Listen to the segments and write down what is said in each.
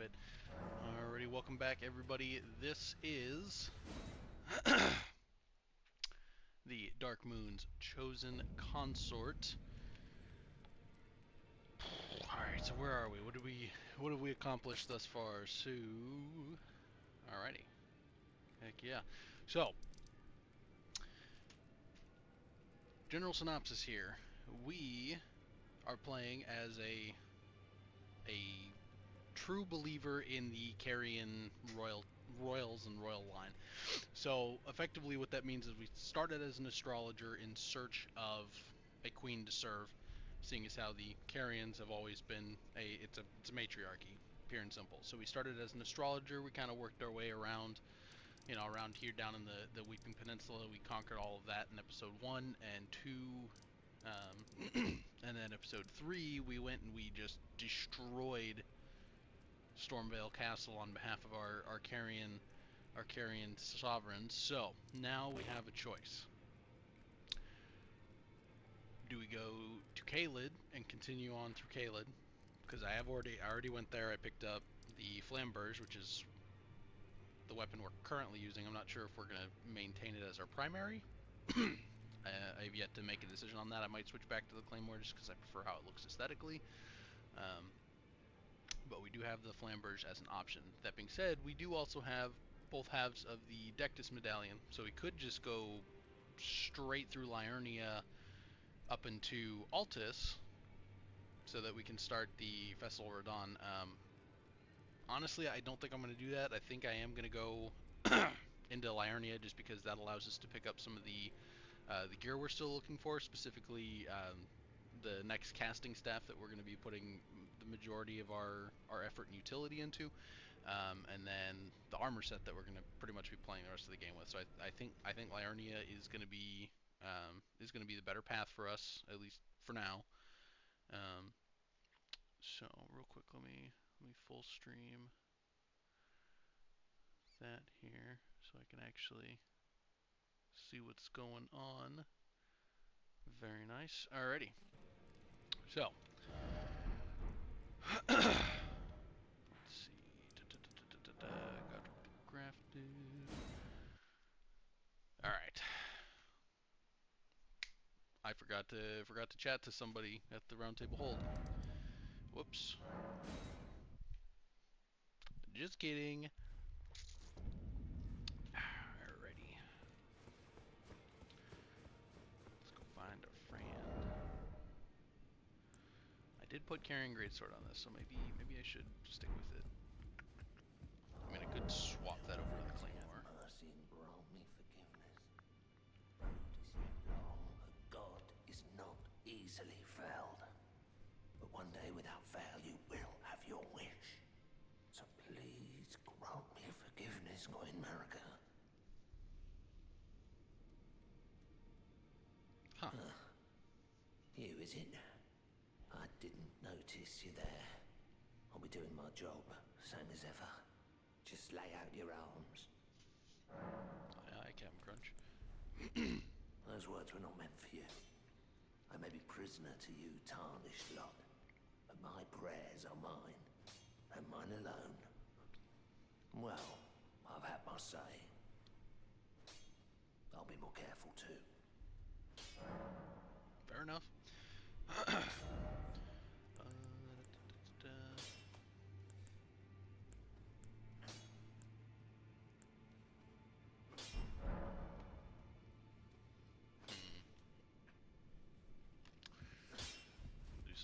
it. Alrighty, welcome back everybody. This is the Darkmoon's chosen consort. Alright, so where are we? What have we accomplished thus far? So alrighty. Heck yeah. So general synopsis here. We are playing as a true believer in the Carian royals and royal line. So effectively what that means is we started as an astrologer in search of a queen to serve, seeing as how the Carians have always been it's a matriarchy, pure and simple. So we started as an astrologer, we kind of worked our way around, you know, around here down in the Weeping Peninsula. We conquered all of that in episode 1 and 2. And then episode 3 we went and we just destroyed Stormvale Castle on behalf of our Carian sovereigns. So now we have a choice. Do we go to Caelid and continue on through Caelid? Because I already went there. I picked up the Flamberge, which is the weapon we're currently using. I'm not sure if we're going to maintain it as our primary. I've yet to make a decision on that. I might switch back to the Claymore just because I prefer how it looks aesthetically. But we do have the Flamberge as an option. That being said, we do also have both halves of the Dectus Medallion, so we could just go straight through Liurnia up into Altus, so that we can start the Festival Radon. Honestly, I don't think I'm going to do that. I think I am going to go into Liurnia just because that allows us to pick up some of the gear we're still looking for, specifically the next casting staff that we're going to be putting the majority of our effort and utility into, and then the armor set that we're going to pretty much be playing the rest of the game with. So I think Liurnia is going to be the better path for us, at least for now. So real quick, let me full stream that here so I can actually see what's going on. Very nice. Alrighty. So let's see. Got grafted. All right. I forgot to chat to somebody at the round table hold. Whoops. Just kidding. Alrighty. Let's go find our friend. I did put Carian greatsword on this, so maybe I should stick with it. I mean, I could swap that over to the Claymore. Mercy and grant me forgiveness. Road is yet long, but God is not easily felled. But one day, without fail, you will have your wish. So please grant me forgiveness, Queen Marika. Huh. You, is it? I didn't notice you there. I'll be doing my job, same as ever. Just lay out your arms. Aye, Captain Crunch. Those words were not meant for you. I may be prisoner to you, tarnished lot, but my prayers are mine, and mine alone. Well, I've had my say. I'll be more careful too. Fair enough. We'll do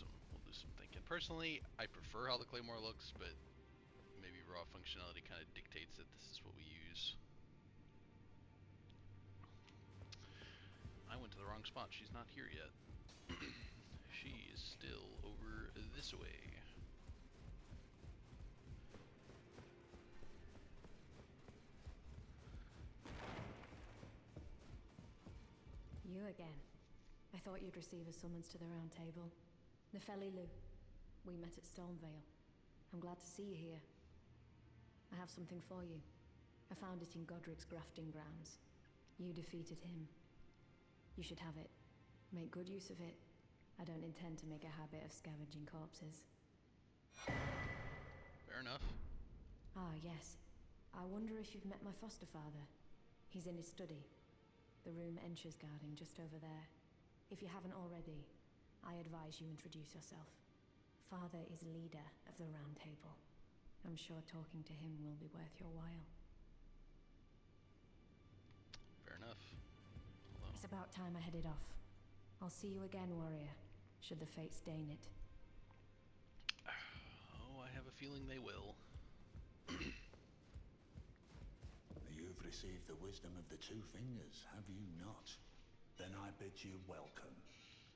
some thinking. Personally, I prefer how the Claymore looks, but maybe raw functionality kind of dictates that this is what we use. I went to the wrong spot. She's not here yet. She is still over this way. You again. I thought you'd receive a summons to the round table. Nefeli, we met at Stormvale. I'm glad to see you here. I have something for you. I found it in Godric's grafting grounds. You defeated him. You should have it. Make good use of it. I don't intend to make a habit of scavenging corpses. Fair enough. Ah, yes. I wonder if you've met my foster father. He's in his study. The room Encher's guarding just over there. If you haven't already, I advise you introduce yourself. Father is leader of the Round Table. I'm sure talking to him will be worth your while. Fair enough. Hello. It's about time I headed off. I'll see you again, warrior, should the fates deign it. Oh, I have a feeling they will. You've received the wisdom of the Two Fingers, have you not? Then I bid you welcome,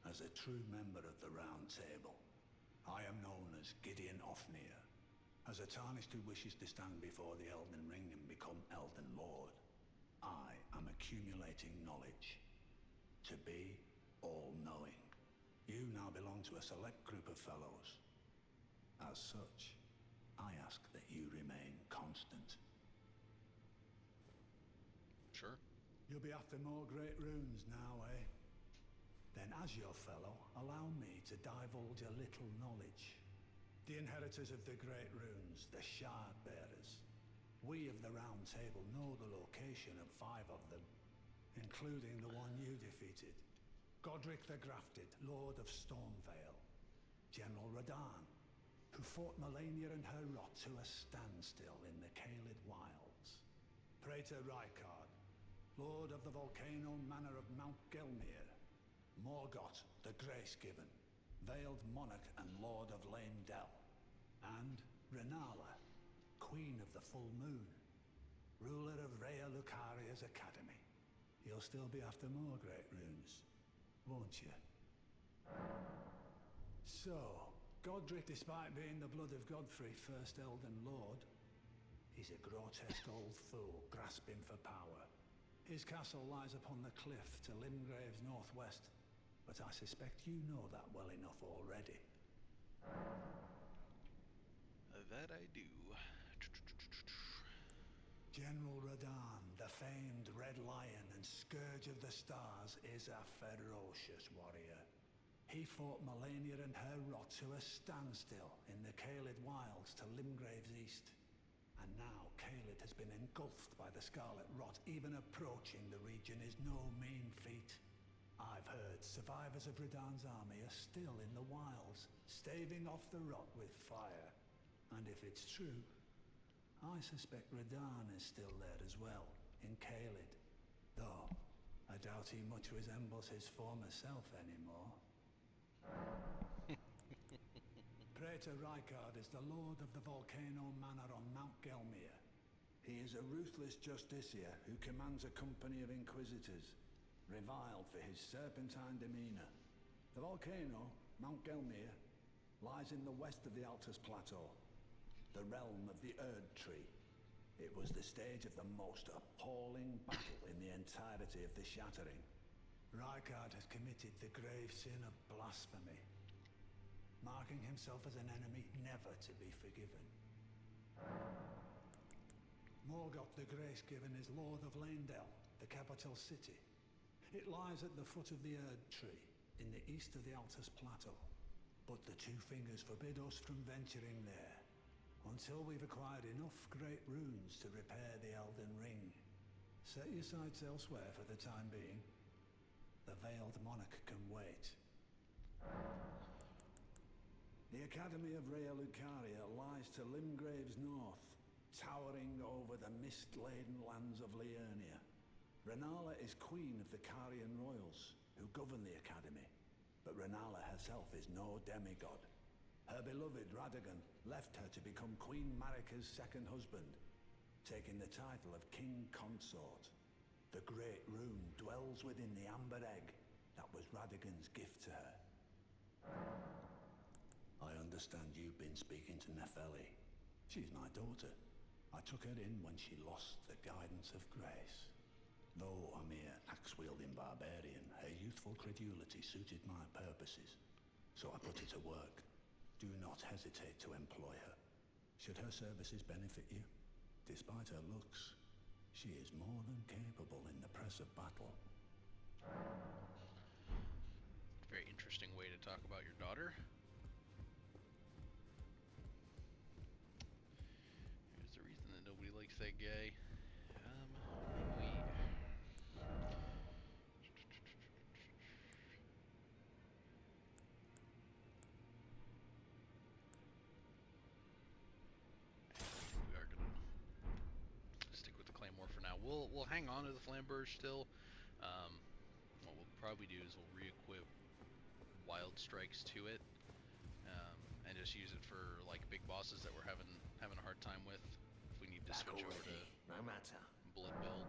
as a true member of the Round Table. I am known as Gideon Ofnir, as a tarnished who wishes to stand before the Elden Ring and become Elden Lord. I am accumulating knowledge, to be all-knowing. You now belong to a select group of fellows. As such, I ask that you remain constant. Sure. You'll be after more great runes now, eh? Then as your fellow, allow me to divulge a little knowledge. The inheritors of the great runes, the Shard Bearers. We of the Round Table know the location of 5 of them, including the one you defeated. Godric the Grafted, Lord of Stormvale. General Radahn, who fought Malenia and her rot to a standstill in the Caelid Wilds. Praetor Rykard, Lord of the Volcano Manor of Mount Gelmir. Morgott, the Grace-Given, Veiled Monarch and Lord of Leyndell. And Renala, Queen of the Full Moon, ruler of Rhea Lucaria's Academy. You'll still be after more great runes, won't you? So, Godric, despite being the blood of Godfrey, first Elden Lord, he's a grotesque old fool grasping for power. His castle lies upon the cliff to Limgrave's northwest, but I suspect you know that well enough already. That I do. General Radahn, the famed Red Lion and Scourge of the Stars, is a ferocious warrior. He fought Malenia and her rot to a standstill in the Caelid Wilds to Limgrave's east. And now Caelid has been engulfed by the Scarlet Rot. Even approaching the region is no mean feat. I've heard survivors of Radahn's army are still in the wilds, staving off the rot with fire. And if it's true, I suspect Radahn is still there as well, in Caelid. Though, I doubt he much resembles his former self anymore. Praetor Rykard is the Lord of the Volcano Manor on Mount Gelmir. He is a ruthless justiciar who commands a company of inquisitors, reviled for his serpentine demeanor. The volcano, Mount Gelmir, lies in the west of the Altus Plateau, the realm of the Erd Tree. It was the stage of the most appalling battle in the entirety of the Shattering. Rykard has committed the grave sin of blasphemy, marking himself as an enemy never to be forgiven. Morgott the Grace-Given is Lord of Leyndell, the capital city. It lies at the foot of the Erd Tree, in the east of the Altus Plateau. But the Two Fingers forbid us from venturing there, until we've acquired enough great runes to repair the Elden Ring. Set your sights elsewhere for the time being. The Veiled Monarch can wait. The Academy of Rhea Lucaria lies to Limgrave's north, towering over the mist-laden lands of Liurnia. Renala is queen of the Carian royals, who govern the Academy, but Renala herself is no demigod. Her beloved Radagon left her to become Queen Marika's second husband, taking the title of King Consort. The Great Rune dwells within the amber egg that was Radagon's gift to her. I understand you've been speaking to Nepheli. She's my daughter. I took her in when she lost the guidance of grace. Though a mere axe-wielding barbarian, her youthful credulity suited my purposes, so I put her to work. Do not hesitate to employ her. Should her services benefit you, despite her looks, she is more than capable in the press of battle. Very interesting way to talk about your daughter. Here's the that guy. Maybe we... We are gonna stick with the Claymore for now. We'll hang on to the Flamberge still. What we'll probably do is we'll re-equip Wild Strikes to it, and just use it for like big bosses that we're having a hard time with. If we need to Back switch over already. to No matter. Blood build.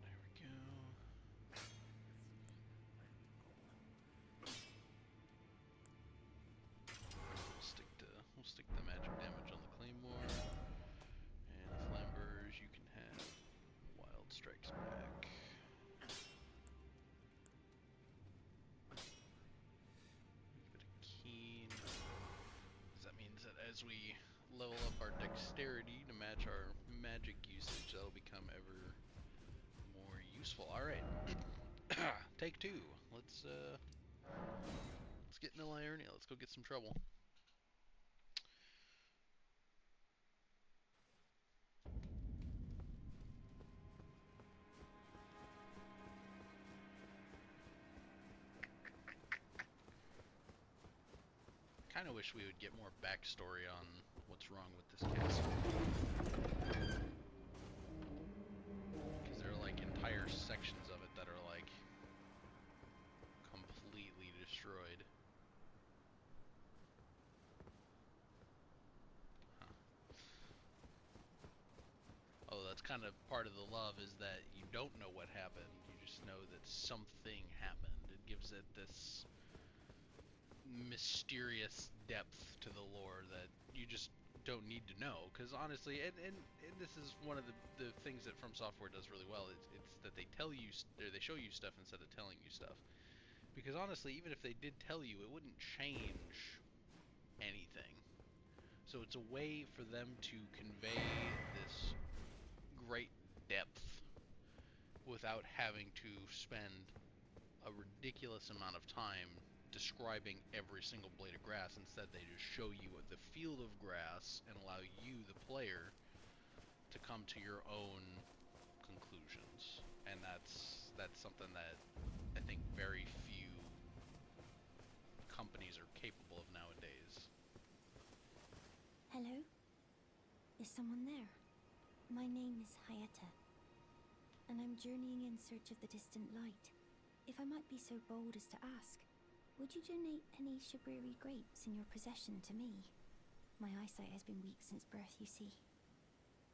There we go. We'll stick the magic damage on the Claymore, and the Flamberge. You can have Wild Strikes back. A bit of keen. That means that as we level up our dexterity to match our magic usage, that'll become ever more useful. All right, take two. Let's get into Liurnia. Let's go get some trouble. Kind of wish we would get more backstory on what's wrong with this castle. Because there are like entire sections of it that are like completely destroyed. Huh. Oh, that's kind of part of the love, is that you don't know what happened. You just know that something happened. It gives it this mysterious depth to the lore that you just don't need to know, because honestly, and this is one of the things that From Software does really well, it's that they tell you, or they show you stuff instead of telling you stuff, because honestly, even if they did tell you, it wouldn't change anything. So it's a way for them to convey this great depth without having to spend a ridiculous amount of time describing every single blade of grass. Instead, they just show you the field of grass and allow you, the player, to come to your own conclusions. And that's something that I think very few companies are capable of nowadays. Hello? Is someone there? My name is Hayata, and I'm journeying in search of the distant light. If I might be so bold as to ask, would you donate any Shabriri grapes in your possession to me? My eyesight has been weak since birth, you see.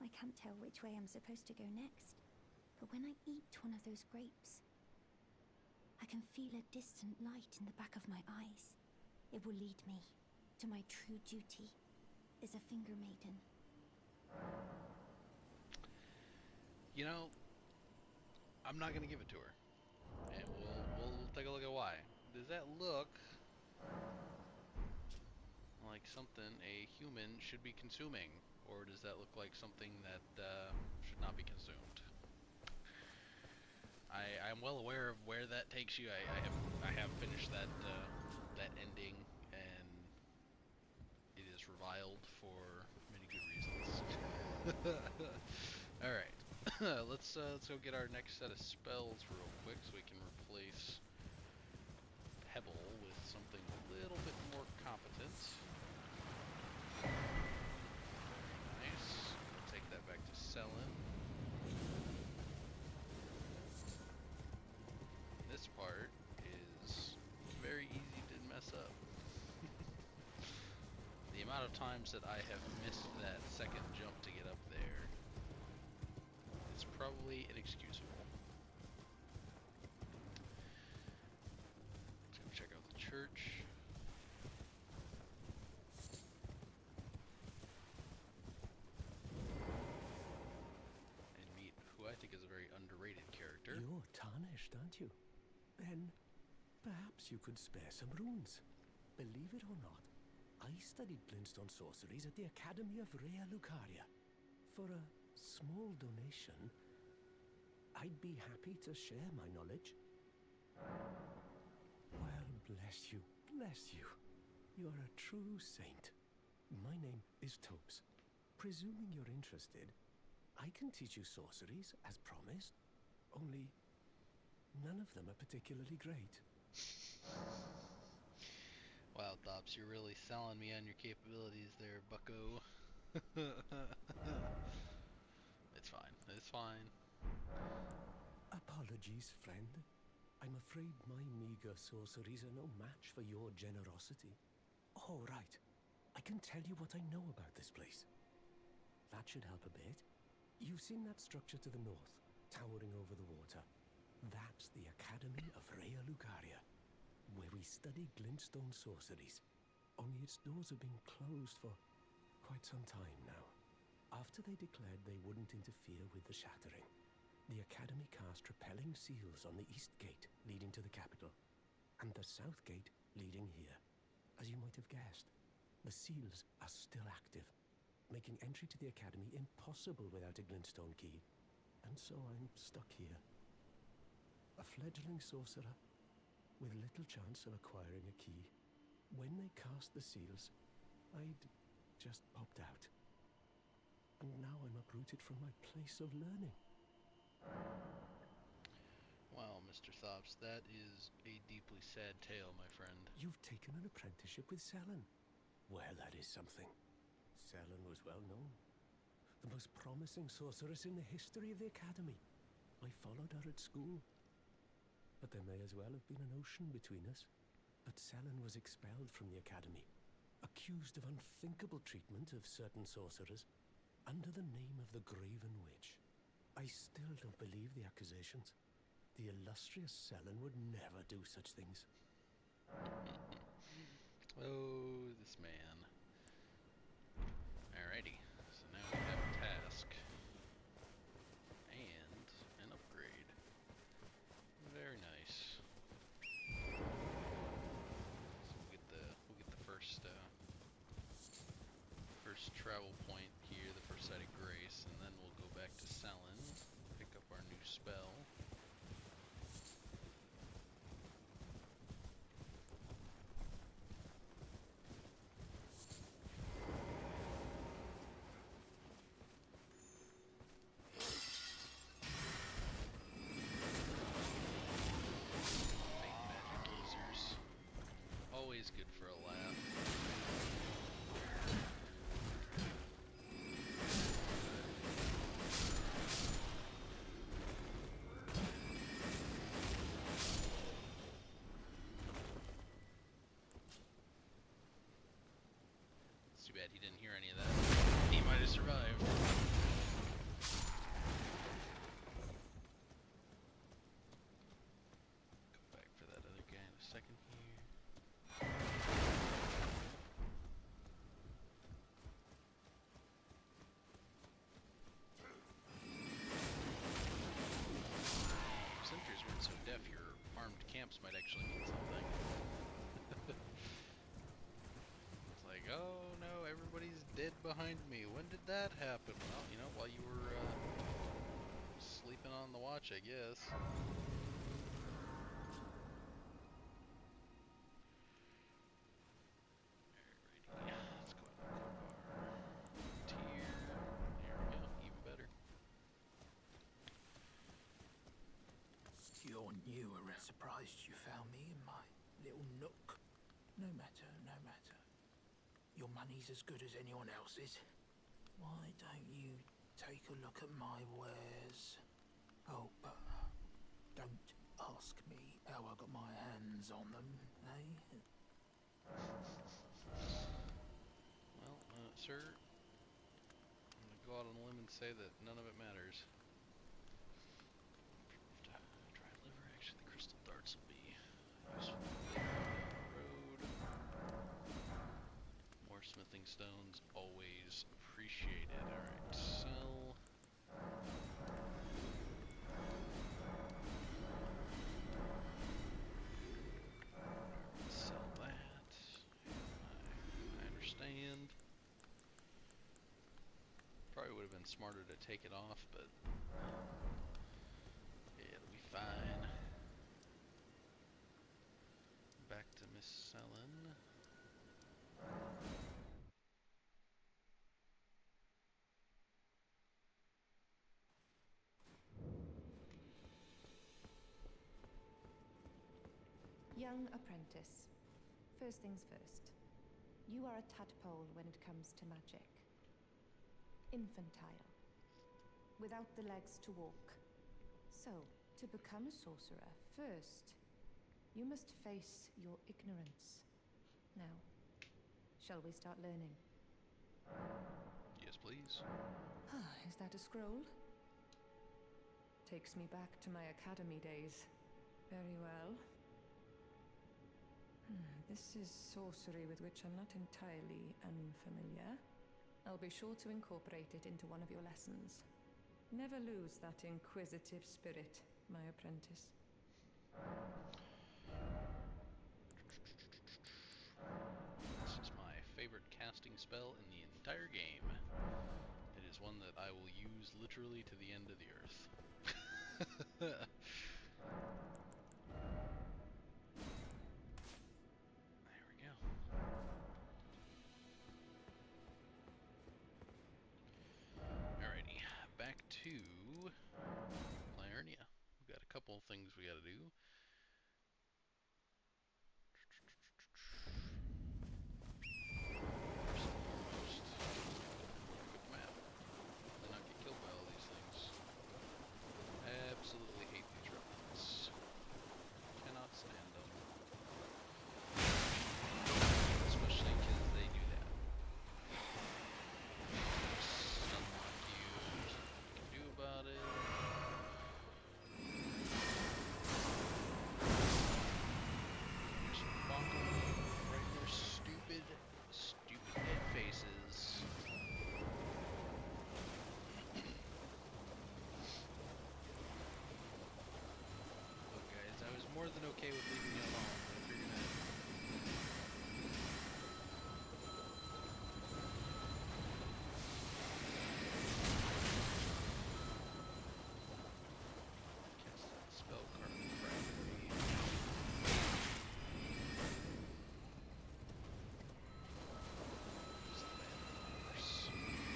I can't tell which way I'm supposed to go next, but when I eat one of those grapes, I can feel a distant light in the back of my eyes. It will lead me to my true duty as a finger maiden. You know, I'm not gonna give it to her, and we'll take a look at why. Does that look like something a human should be consuming, or does that look like something that should not be consumed? I'm well aware of where that takes you. I have finished that that ending, and it is reviled for many good reasons. All right, let's go get our next set of spells real quick, so we can replace Pebble with something a little bit more competent. Nice. Take that back to Selin. This part is very easy to mess up. The amount of times that I have missed that second jump to get up there is probably inexcusable. Let's go check out the church. And meet who I think is a very underrated character. You're tarnished, aren't you? Then, perhaps you could spare some runes. Believe it or not, I studied glintstone sorceries at the Academy of Rea Lucaria. For a small donation, I'd be happy to share my knowledge. Well, bless you. Bless you. You're a true saint. My name is Topes. Presuming you're interested, I can teach you sorceries, as promised. Only, none of them are particularly great. Wow, Thops, you're really selling me on your capabilities there, bucko. It's fine. It's fine. Apologies, friend. I'm afraid my meager sorceries are no match for your generosity. Oh, right. I can tell you what I know about this place. That should help a bit. You've seen that structure to the north, towering over the water. That's the Academy of Rea Lucaria, where we study glintstone sorceries. Only its doors have been closed for quite some time now. After they declared they wouldn't interfere with the shattering, the Academy cast repelling seals on the east gate leading to the capital, and the south gate leading here. As you might have guessed, the seals are still active, making entry to the Academy impossible without a glintstone key. And so I'm stuck here. A fledgling sorcerer with little chance of acquiring a key. When they cast the seals, I'd just popped out. And now I'm uprooted from my place of learning. Wow, Mr. Thops, that is a deeply sad tale, my friend. You've taken an apprenticeship with Selen. Well, that is something. Selen was well known. The most promising sorceress in the history of the Academy. I followed her at school. But there may as well have been an ocean between us. But Selen was expelled from the Academy, accused of unthinkable treatment of certain sorcerers, under the name of the Graven Witch. I still don't believe the accusations. The illustrious Selen would never do such things. Oh, this man. Alrighty, so now we have a task. And an upgrade. Very nice. So we'll get the first first travel point here, the first site of grace, and then we'll go back to Selen, pick up our new spell. Always good for a laugh. It's too bad he didn't hear any of that. He might have survived. Go back for that other guy in a second here. Sentries weren't so deaf, your armed camps might actually mean something. It's like, oh no, everybody's dead behind me. When did that happen? Well, you know, while you were sleeping on the watch, I guess. Alrighty, let's go ahead and equip our tier. There we go, even better. You're new, and surprised you found me in my little nook. No matter, no matter. Your money's as good as anyone else's. Why don't you take a look at my wares? Oh, but don't ask me how I got my hands on them, eh? Well, sir, I'm gonna go out on a limb and say that none of it matters. Dry liver, actually, the crystal darts will be useful down the road. More smithing stones, always appreciated. Alright, sell. Sell that. I understand. Probably would have been smarter to take it off, but it'll be fine. Back to Miss Felon. Young apprentice. First things first. You are a tadpole when it comes to magic. Infantile. Without the legs to walk. So, to become a sorcerer, first, you must face your ignorance. Now, shall we start learning? Yes, please. Is that a scroll? Takes me back to my academy days. Very well. This is sorcery with which I'm not entirely unfamiliar. I'll be sure to incorporate it into one of your lessons. Never lose that inquisitive spirit, my apprentice. This is my favorite casting spell in the entire game. It is one that I will use literally to the end of the earth. There we go. Alrighty, back to Liurnia. We've got a couple things we gotta do. First and foremost, look at the map. Hopefully not get killed by all these things. Absolutely hate these revenants. Cannot stand them. Especially because they do that. Unlock you, there's nothing you can do about it. Just bonk them right in their stupid, stupid dead faces. Look guys, I was more than okay with leaving you alone, but if you're gonna... Cast that spell card properly. Use the mana force. Come on.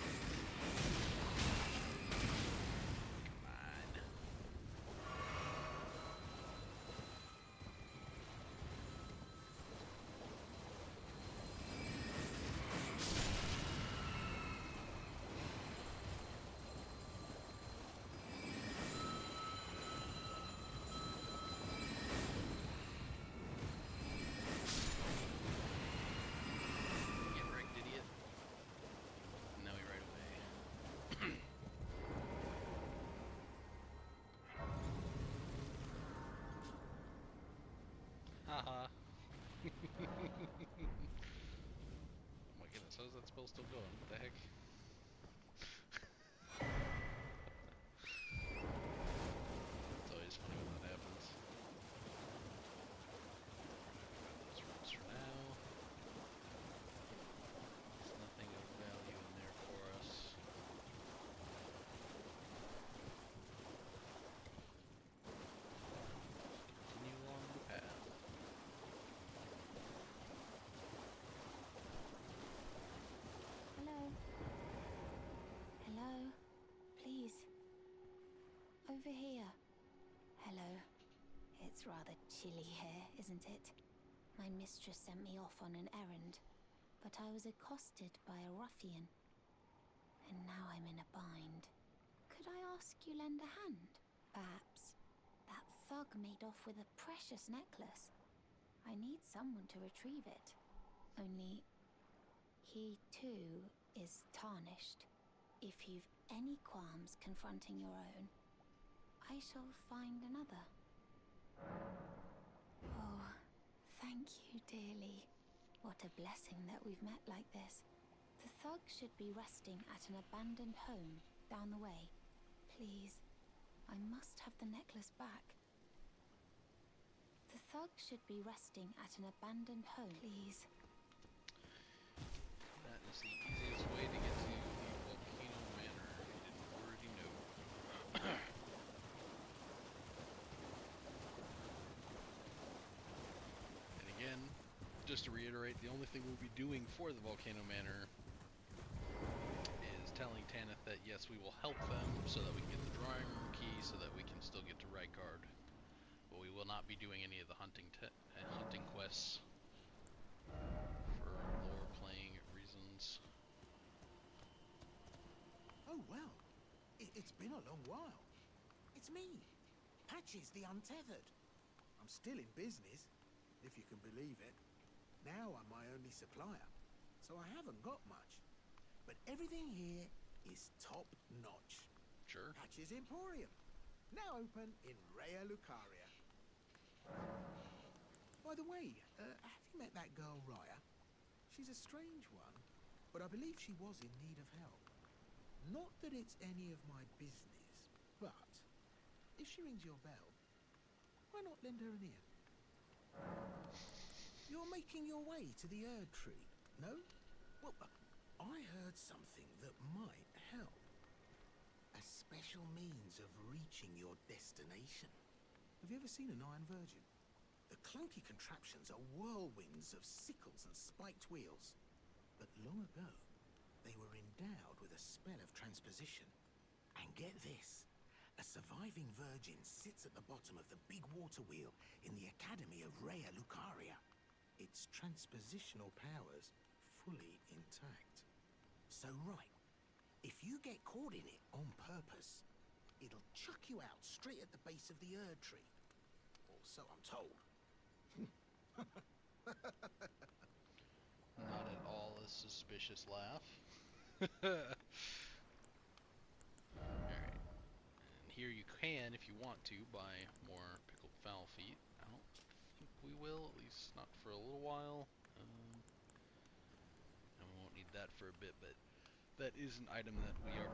Get wrecked, idiot. Now we right away. Haha. Oh my goodness, how's that spell still going? What the heck? It's always funny when that happens. Grab those roots for now. There's nothing of value in there for us. Continue along the path. Hello? Hello? Please. Over here. Hello. It's rather chilly here, isn't it? My mistress sent me off on an errand, but I was accosted by a ruffian. And now I'm in a bind. Could I ask you lend a hand? Perhaps. That thug made off with a precious necklace. I need someone to retrieve it. Only... he, too, is tarnished. If you've any qualms confronting your own, I shall find another. Oh, thank you dearly. What a blessing that we've met like this. The thug should be resting at an abandoned home down the way. Please, I must have the necklace back. The thug should be resting at an abandoned home. Please. That is the easiest way to get to the Volcano Manor, if you didn't already know. And again, just just to reiterate, the only thing we'll be doing for the Volcano Manor is telling Tanith that yes, we will help them so that we can get the drawing room key, so that we can still get to Rykard. But we will not be doing any of the hunting quests for lore playing reasons. Oh, well. It's been a long while. It's me, Patches the Untethered. I'm still in business, if you can believe it. Now I'm my only supplier, so I haven't got much. But everything here is top-notch. Sure. Patches Emporium, now open in Rea Lucaria. By the way, have you met that girl, Raya? She's a strange one, but I believe she was in need of help. Not that it's any of my business, but if she rings your bell, why not lend her an ear? You're making your way to the Erd Tree, no? Well, I heard something that might help. A special means of reaching your destination. Have you ever seen an Iron Virgin? The clunky contraptions are whirlwinds of sickles and spiked wheels. But long ago, they were endowed with a spell of transposition. And get this, a surviving virgin sits at the bottom of the big water wheel in the Academy of Rea Lucaria. Its transpositional powers fully intact. So right, if you get caught in it on purpose, it'll chuck you out straight at the base of the Erd Tree. Or so I'm told. Not at all a suspicious laugh. Alright. And here you can, if you want to, buy more pickled fowl feet. I don't think we will, at least not for a little while. And we won't need that for a bit, but that is an item that we are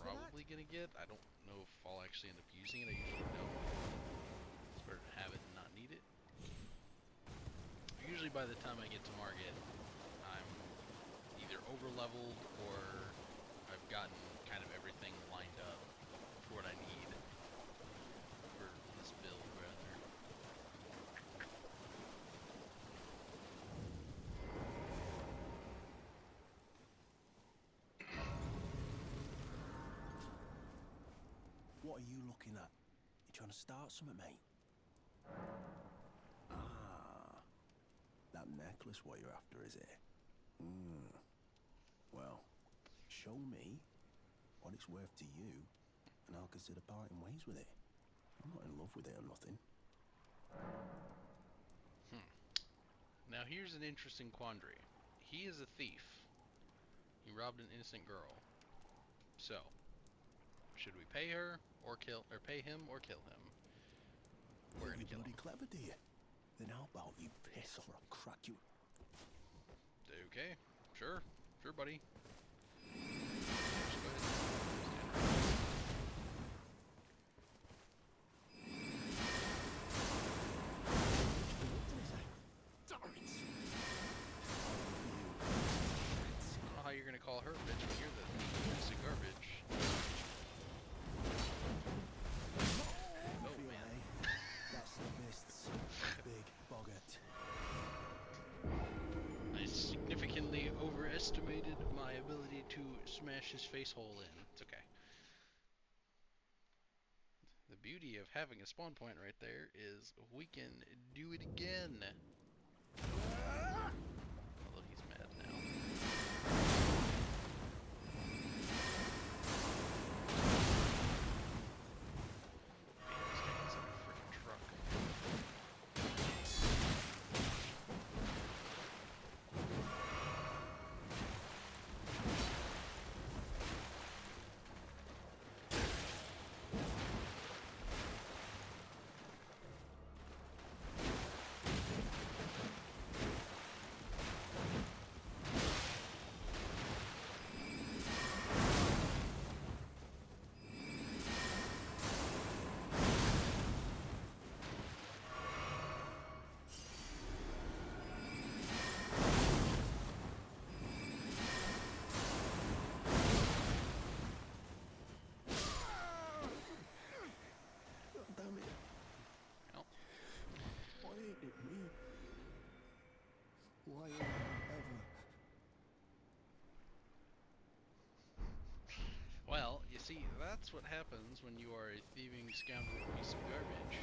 probably going to get. I don't know if I'll actually end up using it. I usually don't. It's better to have it and not need it. Usually by the time I get to Margit, I'm either over-leveled or I've gotten kind of everything lined up for what I need for this build, rather. What are you looking at? You trying to start something, mate? Ah, that necklace what you're after, is it? Well, show me what it's worth to you, and I'll consider parting ways with it. I'm not in love with it or nothing. Now here's an interesting quandary. He is a thief. He robbed an innocent girl. So, should we pay her or pay him or kill him? We're gonna kill him. Bloody clever, do you? Then how about you piss or I'll crack you? Okay, sure, buddy. You're gonna call her a bitch when you're the piece of garbage. Oh man. That's the fists. Big boggart. I significantly overestimated my ability to smash his face hole in. It's okay. The beauty of having a spawn point right there is we can do it again. Although he's mad now. see, that's what happens when you are a thieving scoundrel piece of garbage.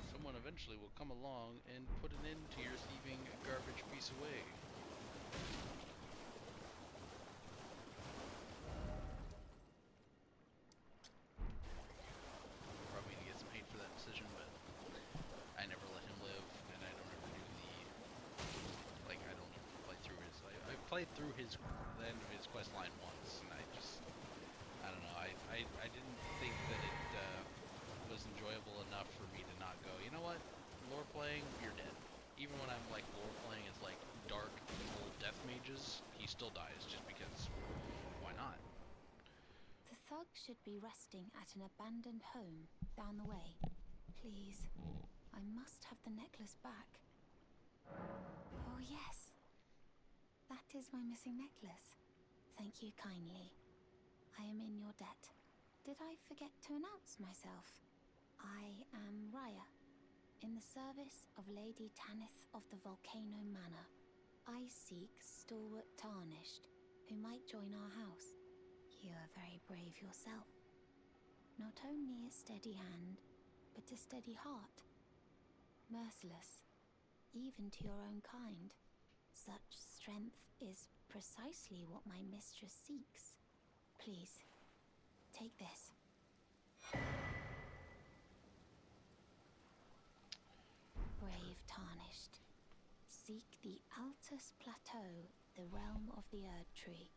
Someone eventually will come along and put an end to your thieving garbage piece away. Probably gonna get some hate for that decision, but I never let him live, and I don't ever do I don't ever play through his, I played through the end of his quest line once, and I don't know, I didn't think that it, was enjoyable enough for me to not go, you know what, lore playing, you're dead. Even when I'm like lore playing as like dark, evil death mages, he still dies just because, why not? The thug should be resting at an abandoned home down the way. Please, I must have the necklace back. Oh yes, that is my missing necklace. Thank you kindly. I am in your debt. Did I forget to announce myself? I am Raya, in the service of Lady Tanith of the Volcano Manor. I seek stalwart Tarnished, who might join our house. You are very brave yourself. Not only a steady hand, but a steady heart. Merciless, even to your own kind. Such strength is precisely what my mistress seeks. Please, take this. Brave Tarnished. Seek the Altus Plateau, the realm of the Erd Tree.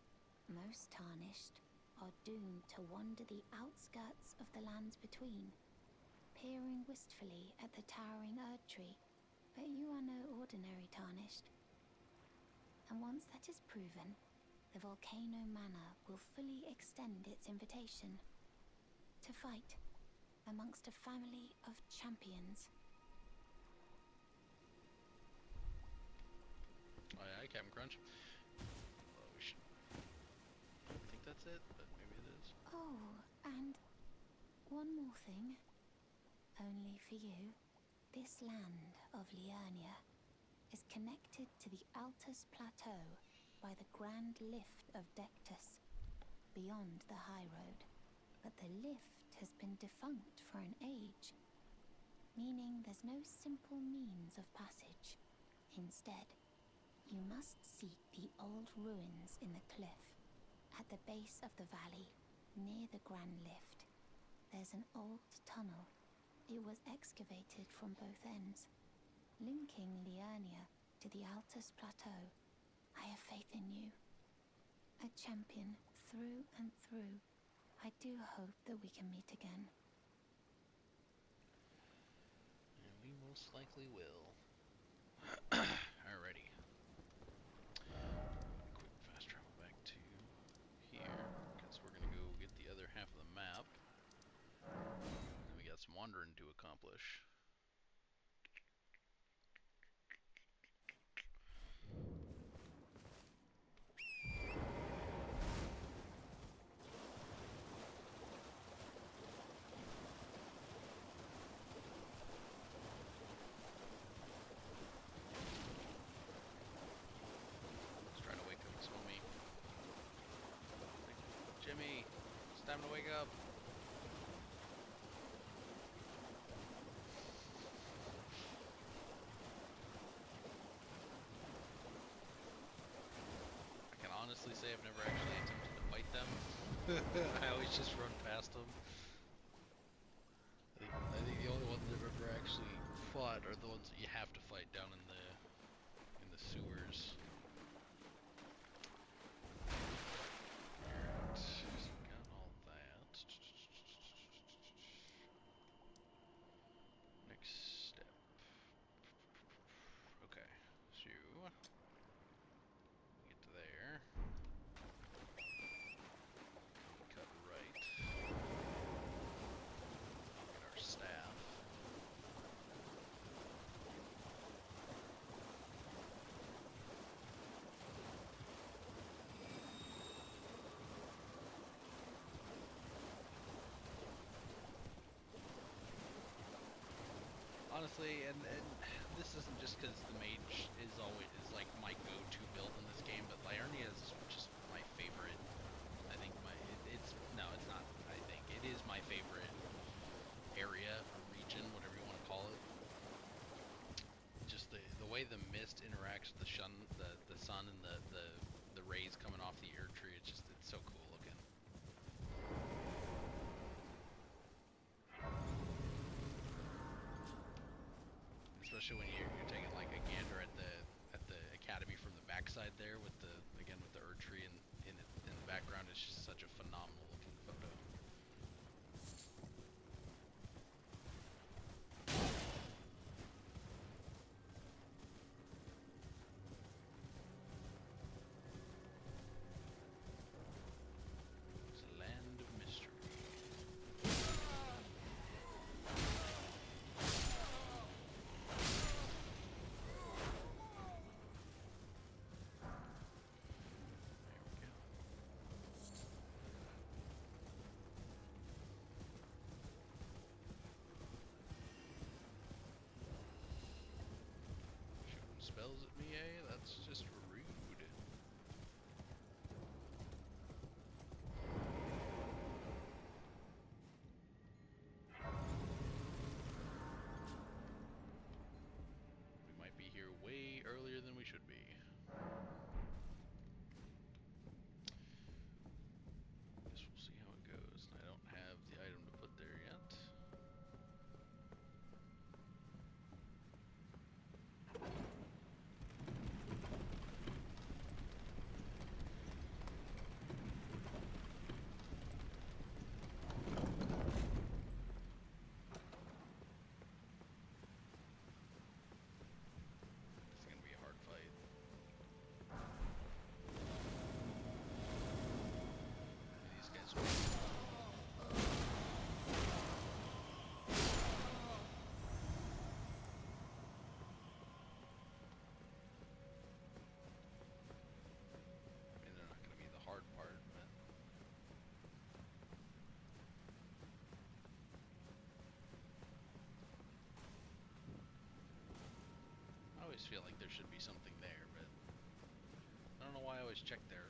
Most Tarnished are doomed to wander the outskirts of the lands between, peering wistfully at the towering Erd Tree. But you are no ordinary Tarnished. And once that is proven, the Volcano Manor will fully extend its invitation to fight amongst a family of champions. Aye, aye, Captain Crunch. Well, we should... I don't think that's it, but maybe it is. Oh, and one more thing. Only for you. This land of Liurnia is connected to the Altus Plateau by the Grand Lift of Dectus, beyond the high road. But the lift has been defunct for an age, meaning there's no simple means of passage. Instead, you must seek the old ruins in the cliff, at the base of the valley, near the Grand Lift. There's an old tunnel. It was excavated from both ends, linking Liurnia to the Altus Plateau. I have faith in you. A champion through and through. I do hope that we can meet again. And we most likely will. Alrighty. Quick fast travel back to here, because we're gonna go get the other half of the map. And then we got some wandering to accomplish. Jimmy, it's time to wake up. I can honestly say I've never actually attempted to fight them. I always just run past them. I think the only ones I've ever actually fought are the ones that you have to fight down in the sewers. Honestly, and this isn't just because the mage is like my go-to build in this game, but Liurnia is just my favorite. I think it's especially when you're taking like a gander at the academy from the backside there with the with the Erd tree in the background. It's just such a phenomenal looking photo. It's a land of mystery. Spells at me, eh? That's just rude. We might be here way earlier than we should be. Guess we'll see how it goes. I don't have the item to put there yet. I always feel like there should be something there, but I don't know why I always check there.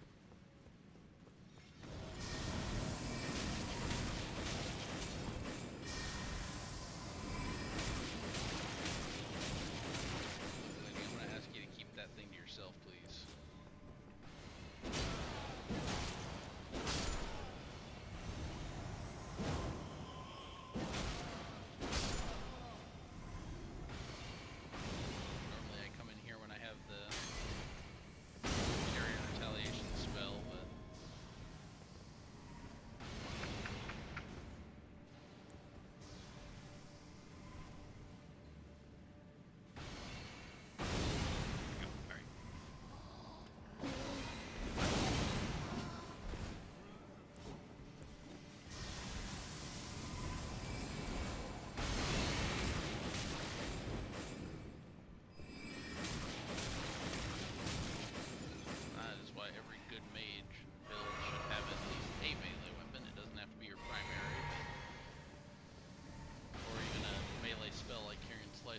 I'm gonna ask you to keep that thing to yourself, please.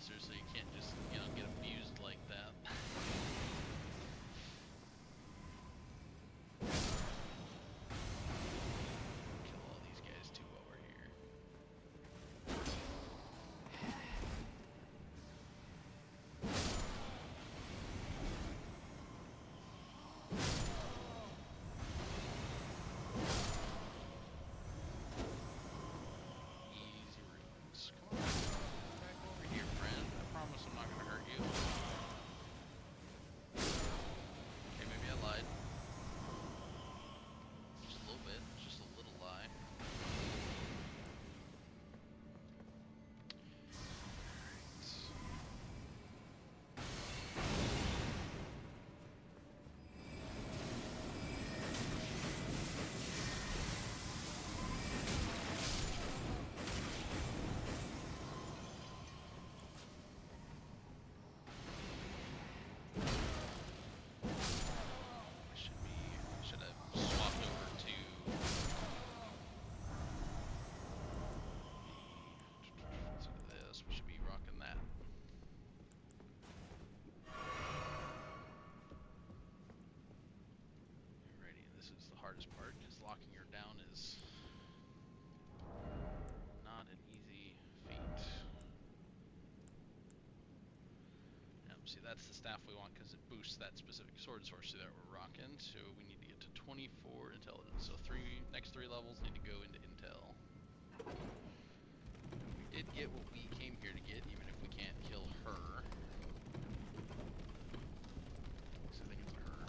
So you can't just, get abused like that. Kill all these guys too while we're here. Easy runes. Come on. Back over here, friend. I promise I'm not gonna hurt you. Okay, maybe I lied. Just a little bit. Just a little lie. Should have swapped over to this. We should be rocking that. Alrighty, this is the hardest part, is locking her down is not an easy feat. See, that's the staff we want because it boosts that specific sword sorcery that we're rocking. So we need to get to 24 intelligence. So next three levels need to go into intel. We did get what we came here to get, even if we can't kill her. So I think it's a her.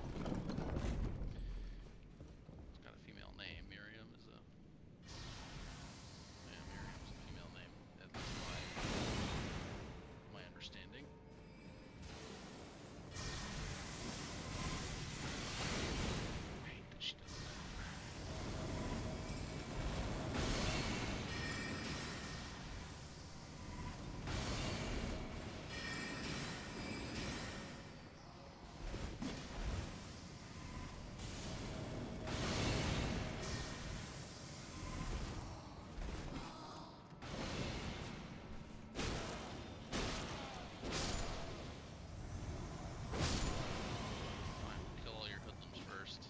It's got a female name. Miriam is a... Yeah, Miriam's a female name. That's my understanding. I hate that she does that. Fine, kill all your hoodlums first.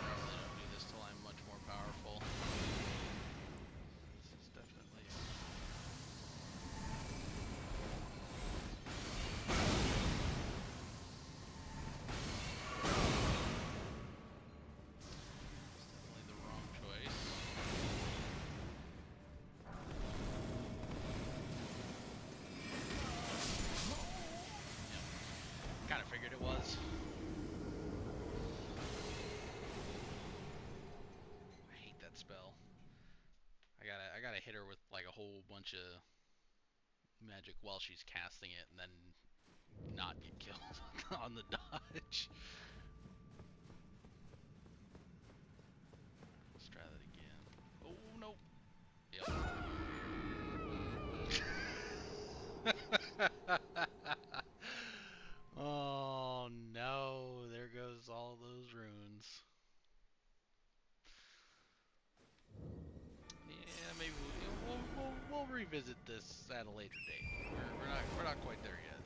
Probably don't do this till I'm much more powerful. This is definitely... It's definitely the wrong choice. Yep. Kind of figured it was. I hate that spell. I gotta hit her with like a whole bunch of magic while she's casting it, and then not get killed on the dodge. Let's try that again. Oh no. Yep. Oh no, there goes all those runes. Yeah, maybe we'll revisit this at a later date. We're not quite there yet.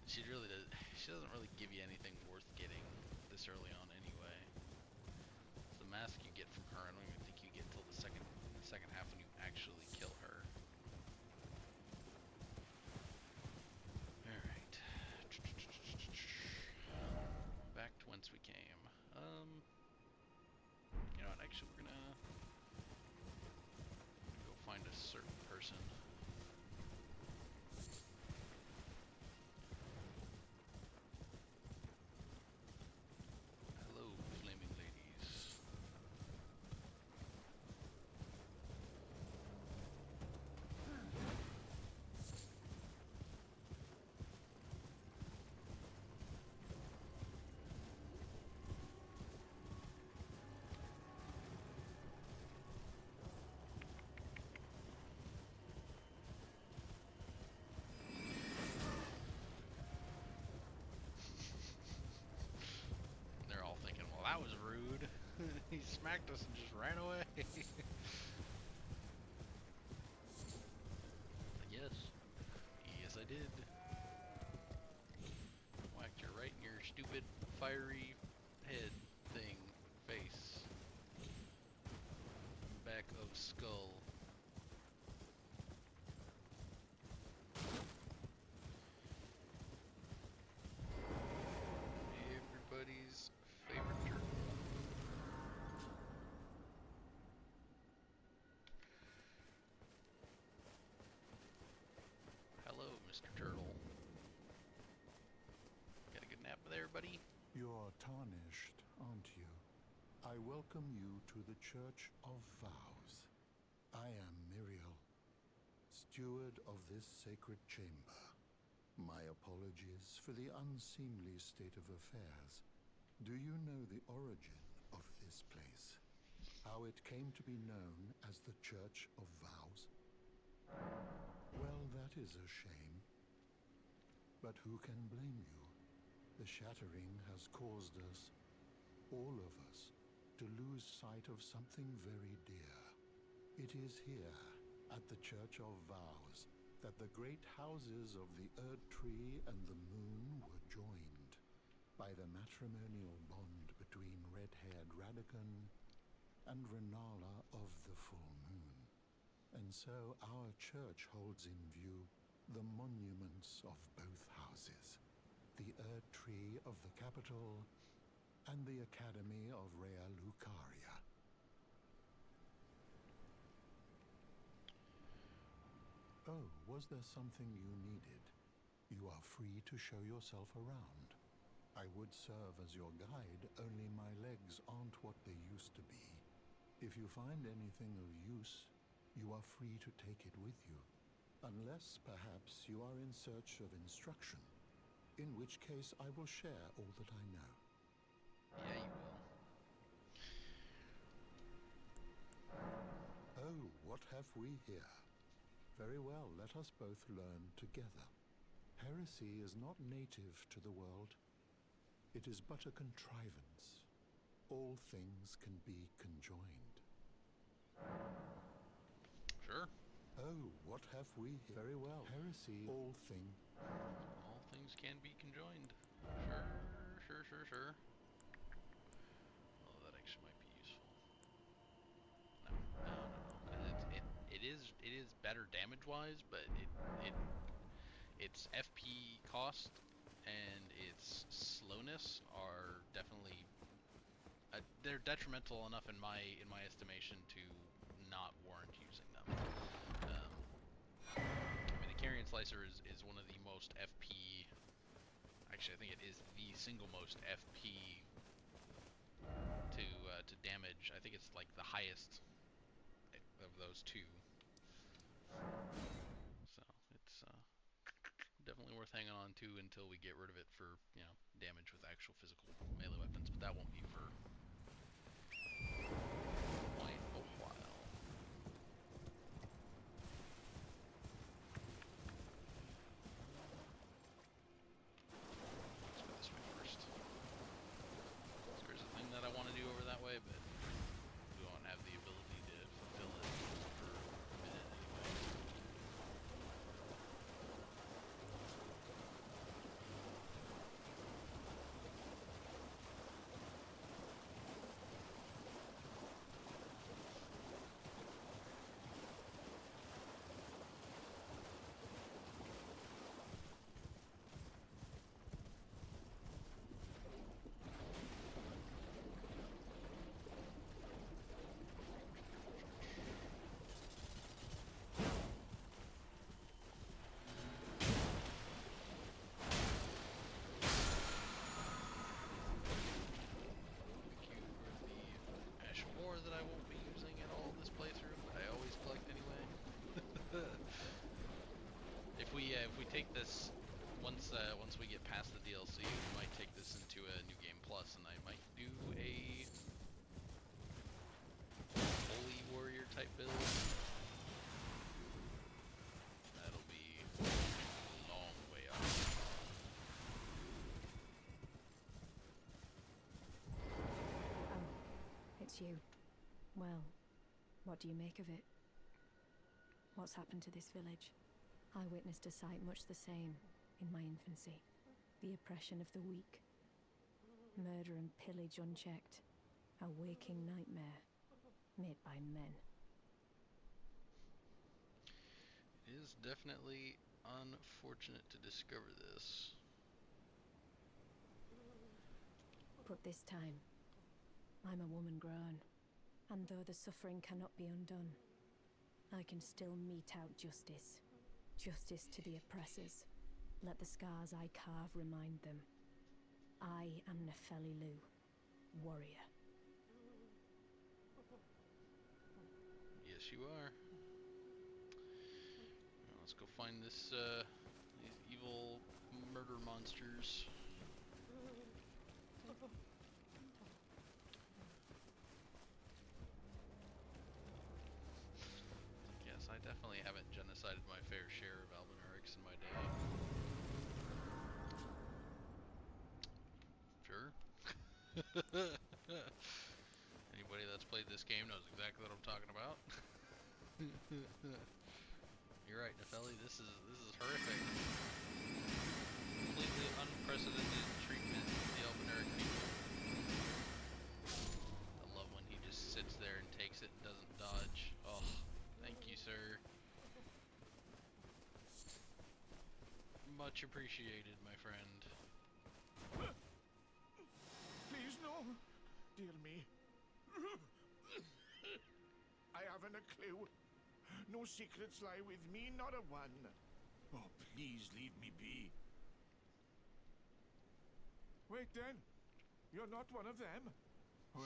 She really does. She doesn't really give you anything worth getting this early on, anyway. It's the mask you get from her. I don't even think you get till the second half when you actually kill her. All right. Back to whence we came. You know what? Actually, we're gonna go find a certain person. Hello, flaming ladies. They're all thinking, well, that was rude. He smacked us and just ran away. Yes. Yes, I did. Whacked you right in your stupid, fiery head thing. Face. Back of skull. Everybody's favorite turtle. Hello, Mr. Turtle. Got a good nap there, buddy? You're tarnished, aren't you? I welcome you to the Church of Vows. I am Miriel, steward of this sacred chamber. My apologies for the unseemly state of affairs. Do you know the origin of this place? How it came to be known as the Church of Vows? Well, that is a shame. But who can blame you? The shattering has caused us, all of us, to lose sight of something very dear. It is here, at the Church of Vows, that the great houses of the Erd Tree and the Moon were joined by the matrimonial bond between red-haired Radagon and Rennala of the full moon. And so our church holds in view the monuments of both houses, the Erd Tree of the capital and the Academy of Rea Lucaria. Oh, was there something you needed? You are free to show yourself around. I would serve as your guide, only my legs aren't what they used to be. If you find anything of use, you are free to take it with you. Unless, perhaps, you are in search of instruction, in which case I will share all that I know. Yeah, you will. Oh, what have we here? Very well, let us both learn together. Heresy is not native to the world. It is but a contrivance. All things can be conjoined. Sure. Oh, what have we here? Very well. Heresy, all things can be conjoined. Sure. Oh, that actually might be useful. No. Because it is better damage-wise, but its FP cost and its slowness are definitely they're detrimental enough in my estimation to not warrant using them. I mean, the Carian Slicer is one of the most FP. Actually, I think it is the single most FP to damage. I think it's like the highest of those two. So it's definitely worth hanging on to until we get rid of it for, damage with actual physical melee weapons. But that won't be for quite a while. Let's go this way first. There's a thing that I want to do over that way, but we won't have the ability to fulfill it for a minute anyway. That I won't be using at all this playthrough, but I always collect anyway. If we take this once we get past the DLC, we might take this into a New Game Plus, and I might do a Holy Warrior type build. That'll be a long way off. Oh, it's you. Well, what do you make of it? What's happened to this village? I witnessed a sight much the same in my infancy. The oppression of the weak. Murder and pillage unchecked. A waking nightmare made by men. It is definitely unfortunate to discover this. But this time, I'm a woman grown. And though the suffering cannot be undone, I can still mete out justice. Justice to the oppressors. Let the scars I carve remind them. I am Nefeli Lu, warrior. Yes, you are. Now let's go find these evil murder monsters. Yes, I definitely haven't genocided my fair share of Albinaurics in my day. Sure. Anybody that's played this game knows exactly what I'm talking about. You're right, Nefeli, this is horrific. Completely unprecedented treatment of the Albinauric people. I love when he just sits there and Much appreciated, my friend. Please, no. Dear me. I haven't a clue. No secrets lie with me, not a one. Oh, please leave me be. Wait then. You're not one of them? Well,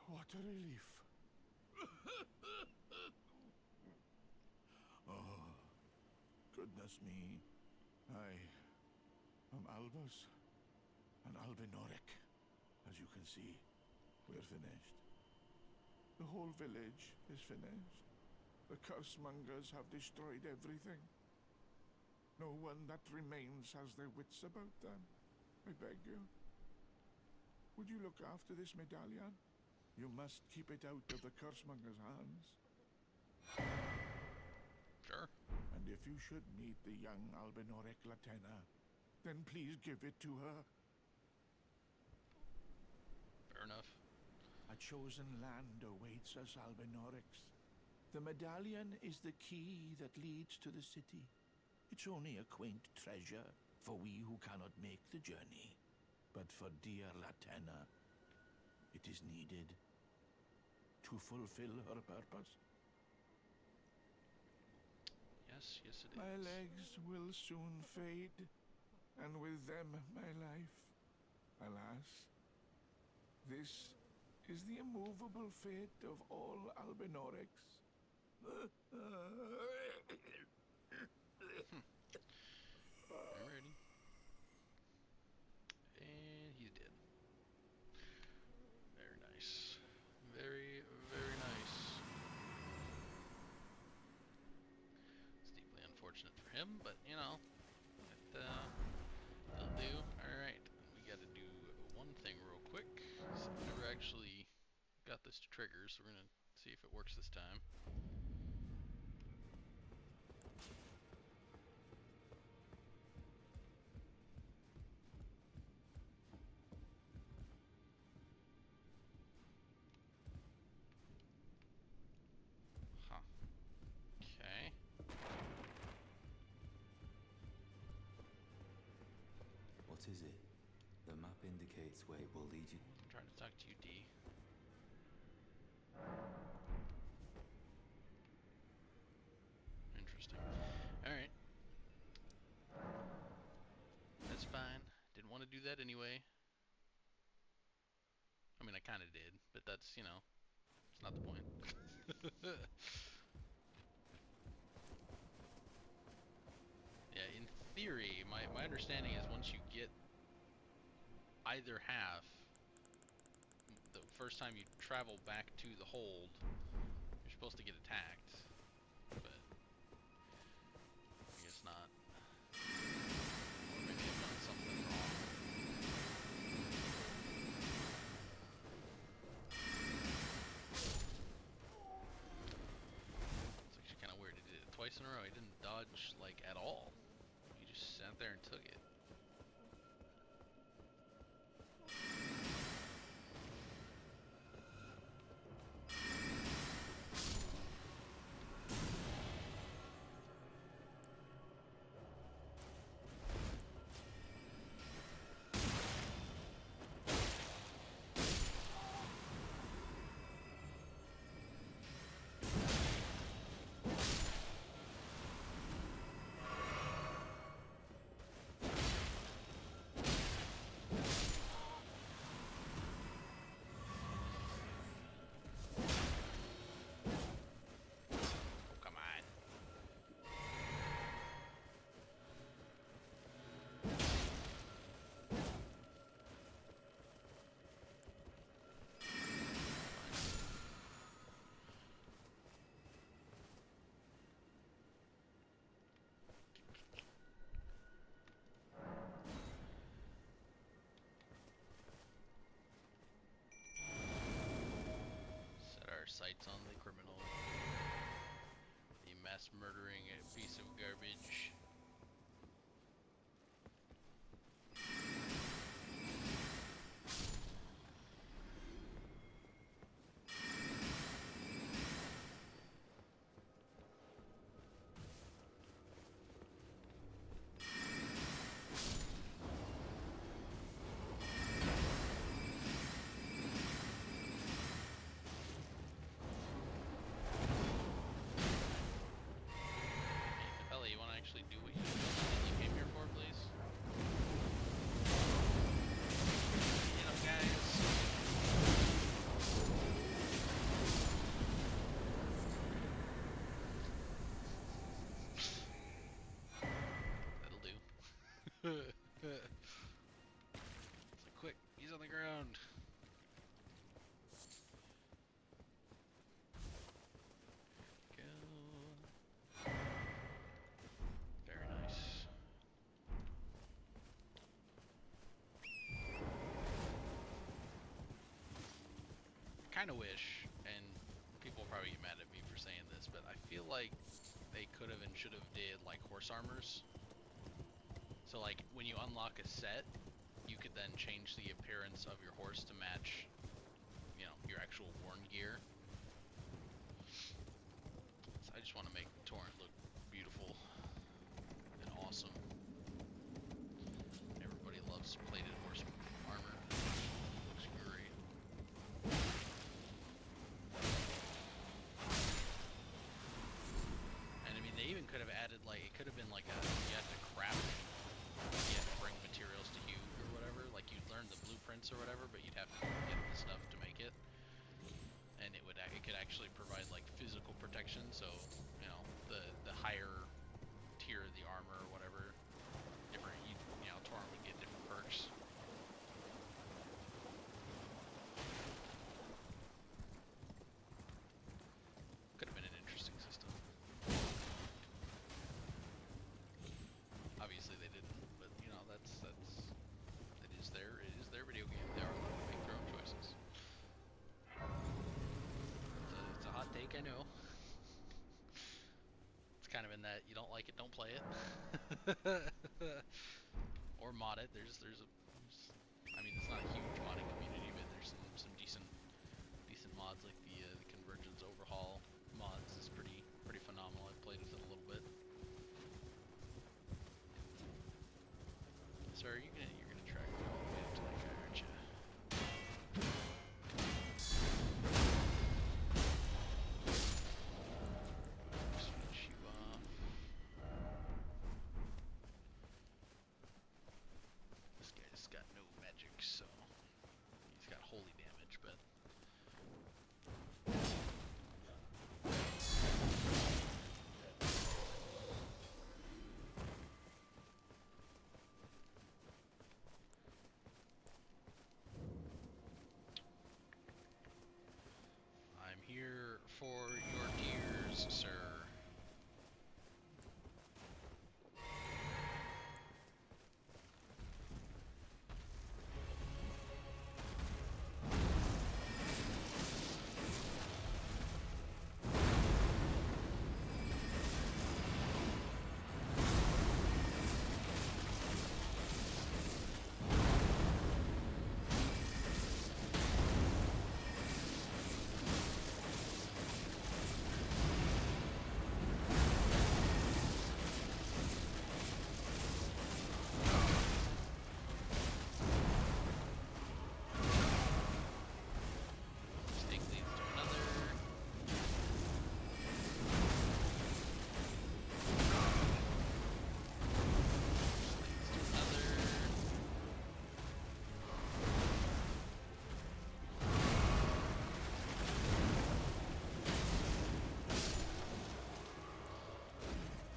what a relief. Oh, goodness me. I am Albus, an albinoric. As you can see, we're finished. The whole village is finished. The cursemongers have destroyed everything. No one that remains has their wits about them. I beg you. Would you look after this medallion? You must keep it out of the cursemongers' hands. Sure. And if you should meet the young albinoric Latena, then please give it to her. Fair enough. A chosen land awaits us, albinorics. The medallion is the key that leads to the city. It's only a quaint treasure for we who cannot make the journey. But for dear Latena, it is needed to fulfill her purpose. Yes, yes it is. My legs will soon fade, and with them my life. Alas, this is the immovable fate of all albinorics. Alrighty. And he's dead. Very nice. Very, very nice. It's deeply unfortunate for him, but you know, it'll do. Alright, we gotta do one thing real quick. So we never actually got this to trigger, so we're gonna see if it works this time. Okay. What is it? The map indicates where it will lead you. I'm trying to talk to you, D. Interesting. Alright. That's fine. Didn't want to do that anyway. I mean, I kind of did, but that's, you know, it's not the point. Yeah, in theory, my understanding is once you get either half, the first time you travel back to the hold, you're supposed to get attacked, but I guess not. Or maybe I've done something wrong. It's actually kind of weird. He did it twice in a row. He didn't dodge, like, at all. He just sat there and took it. like, quick, he's on the ground. Go. Very nice. I kind of wish, and people will probably get mad at me for saying this, but I feel like they could have and should have did like horse armors. So like when you unlock a set, you could then change the appearance of your horse to match, you know, your actual worn gear. So I just want to make Torrent look beautiful and awesome. Everybody loves plated horse armor. Looks great. And I mean, they even could have added, like, it could have been like a, you have to craft it. You have to bring materials to you or whatever. Like, you'd learn the blueprints or whatever, but you'd have to get the stuff to make it. And it could actually provide like physical protection. So, you know, the higher tier of the armor or whatever, different, you know, Torrent would get different perks. Could have been an interesting system. Obviously they didn't, but you know, it is their video game. They are allowed to make their own choices. It's a hot take, I know. It's kind of in that you don't like it, don't play it. Or mod it. I mean, it's not a huge modding community, but there's some decent mods, like the Convergence Overhaul mods is pretty phenomenal. I've played with it a little bit. So you're gonna track me all the way up to that guy, aren't you? Switch you off. This guy's got no magic, so he's got holy damage, but I'm here for your deers, sir. Stick leads to another. Leads to another.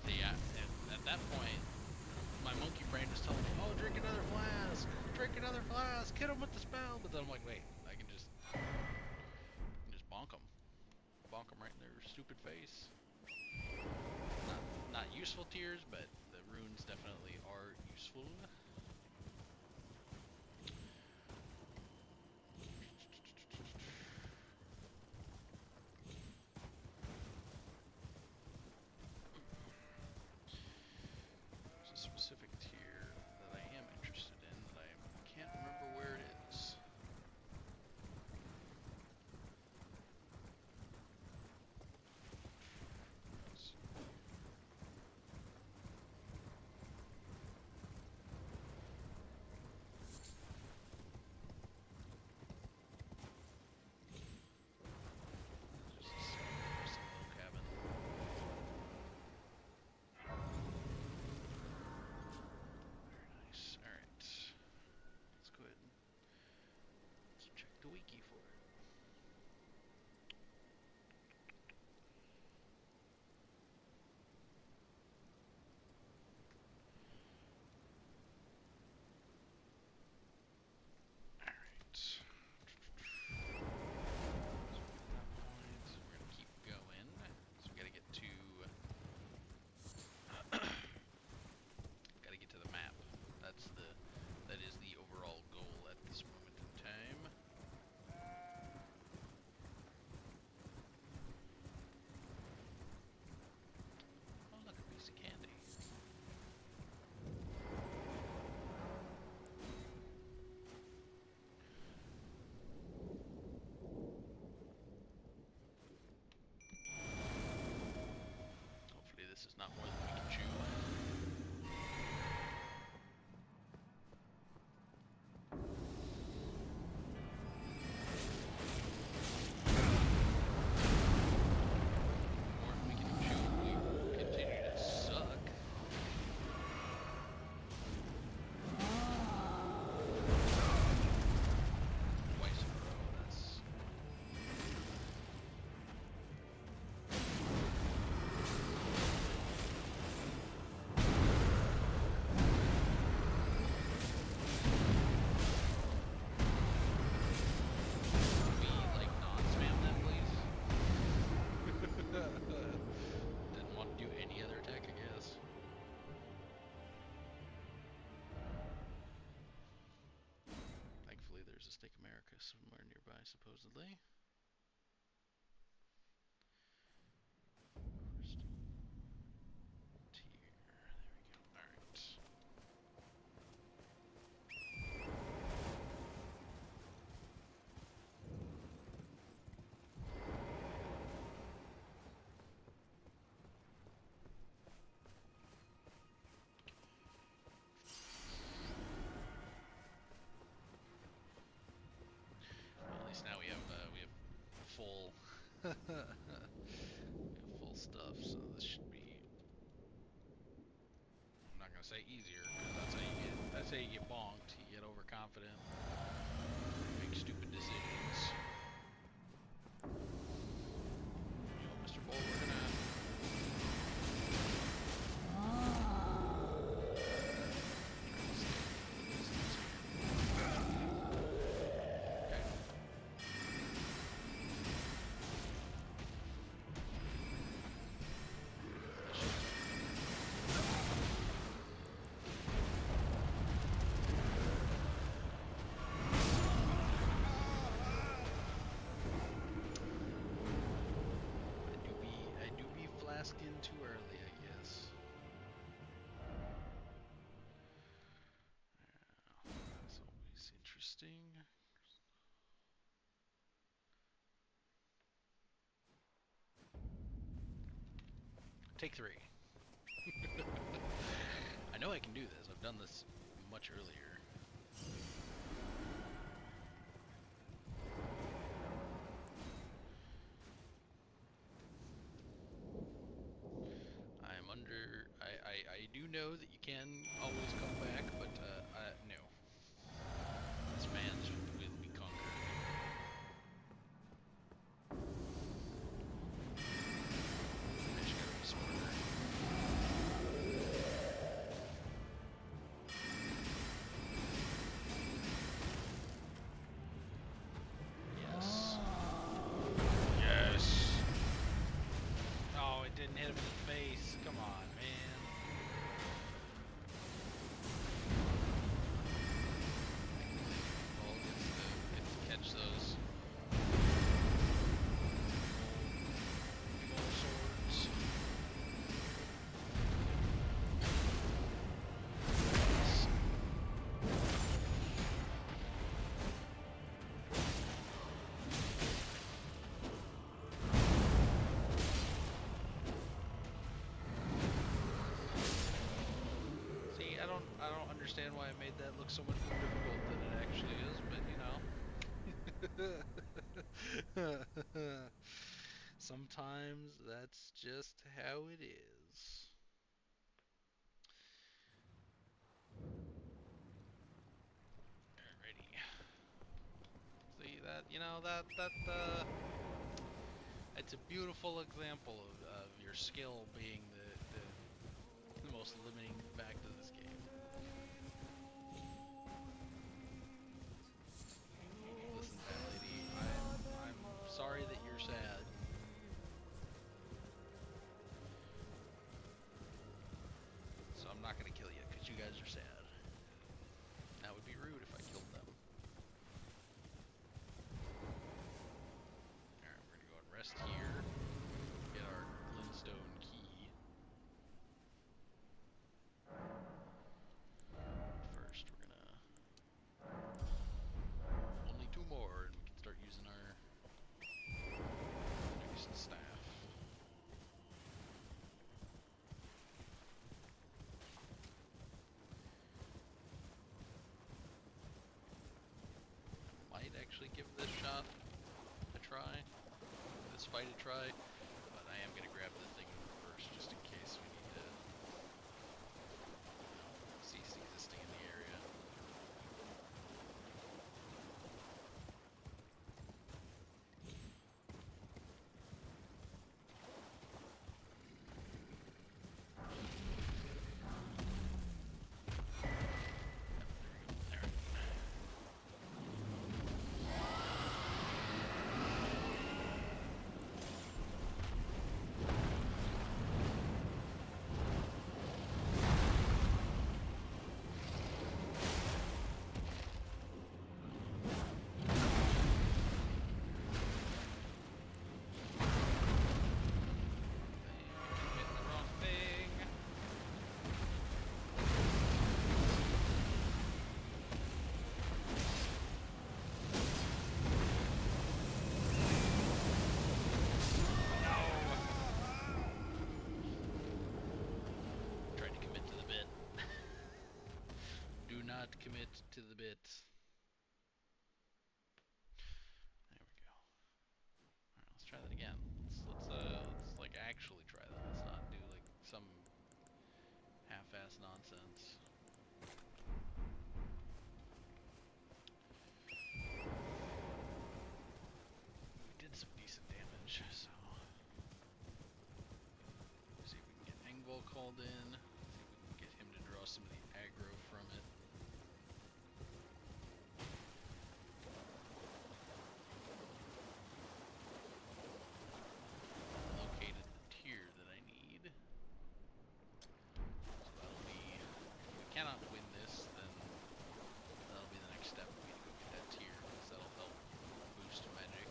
See, at that point, my monkey brain was telling me, "Oh, drink another flask, hit him with the spell." But then I'm like, wait, I can just bonk them right in their stupid face. Not useful tiers, but the runes definitely are useful. There's a specific tier that I am interested in that I can't remember where it is. this is not more than we can chew. More than we can chew, we continue to suck. Twice in a row, that's... we, like, not spam that, please? Didn't want to do any other attack, I guess. Thankfully, there's a Stake America somewhere nearby, supposedly. Crystal tier. There we go. Alright. Well, at least now we have full we have full stuff, so this should be, I'm not gonna say easier, because that's how you get bonked. You get overconfident, make stupid decisions. You know, Mr. Bull, we're gonna I do be flasked in too early, I guess. That's always interesting. Take 3. I know I can do this. I've done this much earlier. I'm under... I do know that you can always come back, but no. This man's will be conquered. I just gotta be smarter. Yes. Yes! Oh, it didn't hit him in the face. Come on, man. Well, gets to catch those big old swords. Yes. See, I don't understand why I made that look so much more difficult than it actually is, but you know. Sometimes that's just how it is. Alrighty. See that, you know, it's a beautiful example of your skill being the most limiting fact of this game. Listen, fat lady, I'm sorry that you're sad. So I'm not gonna kill you because you guys are sad. That would be rude if I killed them. Alright, we're gonna go and rest here. Get our glintstone key. First, we're gonna... Only 2 more and we can start using our newest staff. fight a try, but I am gonna grab the thing first just in case we need to cease existing in the area. Commit to the bit. There we go. Alright, let's try that again. Let's like actually try that. Let's not do like some half-ass nonsense. We did some decent damage, so see if we can get Engvall called in. See if we can get him to draw some of the aggro from it. Cannot win this, then that'll be the next step. We need to go get that tier, because that'll help boost magic.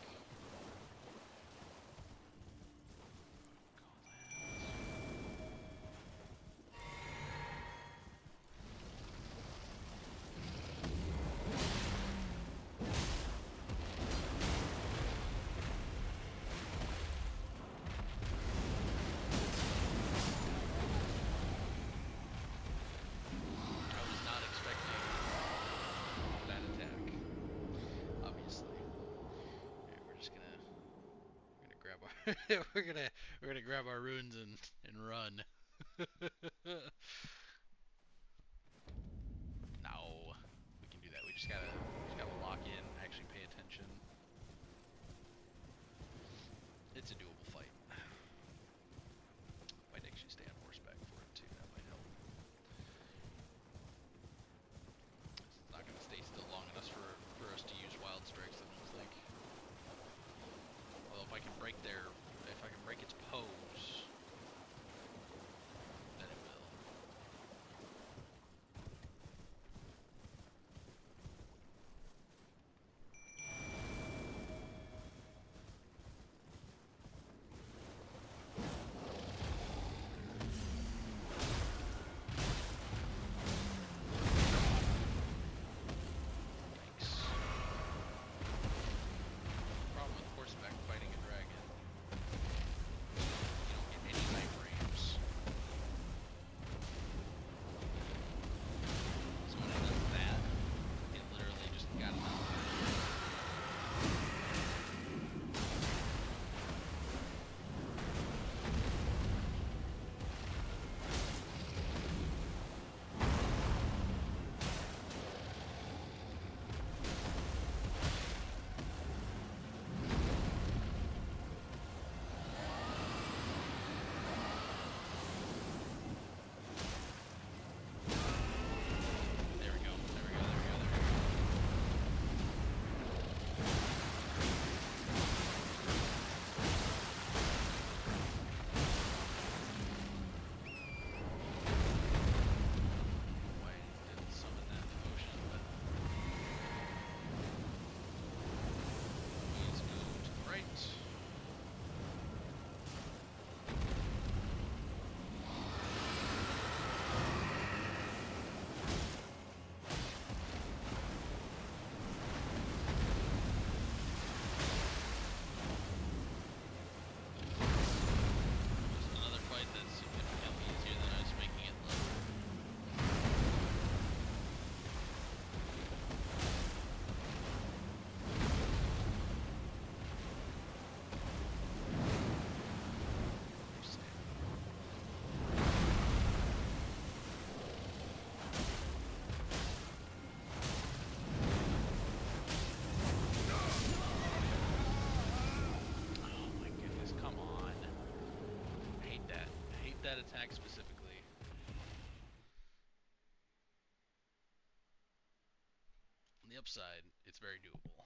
we're gonna grab our runes and run. No, we can do that. We just gotta lock in, actually pay attention. It's a doable fight. Might actually stay on horseback for it too. That might help. It's not gonna stay still long enough for us to use wild strikes, I don't think. Although if I can break its pose, then it will. axe specifically. On the upside, it's very doable.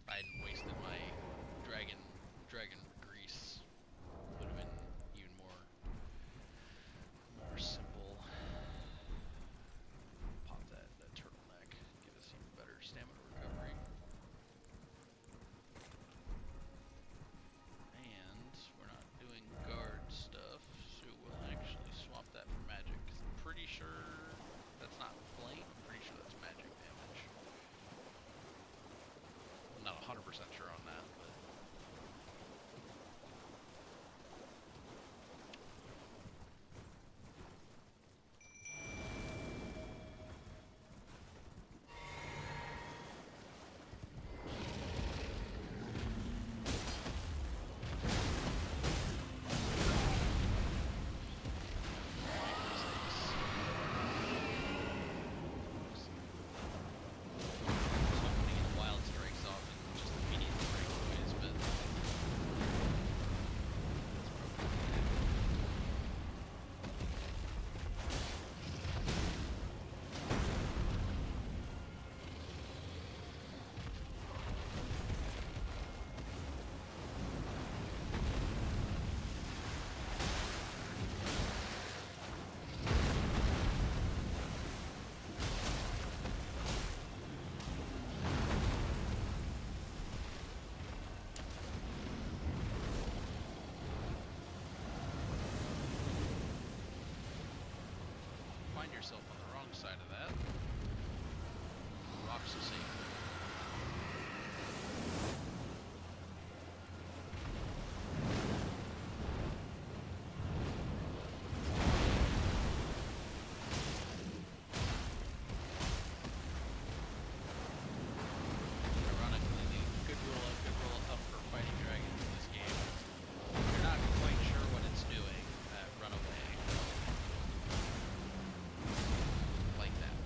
If I hadn't wasted my dragon grease, would have been even more simple. Pop that turtleneck, give us even better stamina recovery. And we're not doing guard stuff, so we'll actually swap that for magic, because I'm pretty sure that's not flame, I'm pretty sure that's magic damage. I'm not 100% sure on that, but... Find yourself on the wrong side of that. Rocks are safe. Ironically, the good rule up for fighting dragons in this game. You're not quite sure what it's doing. Run away. Like that.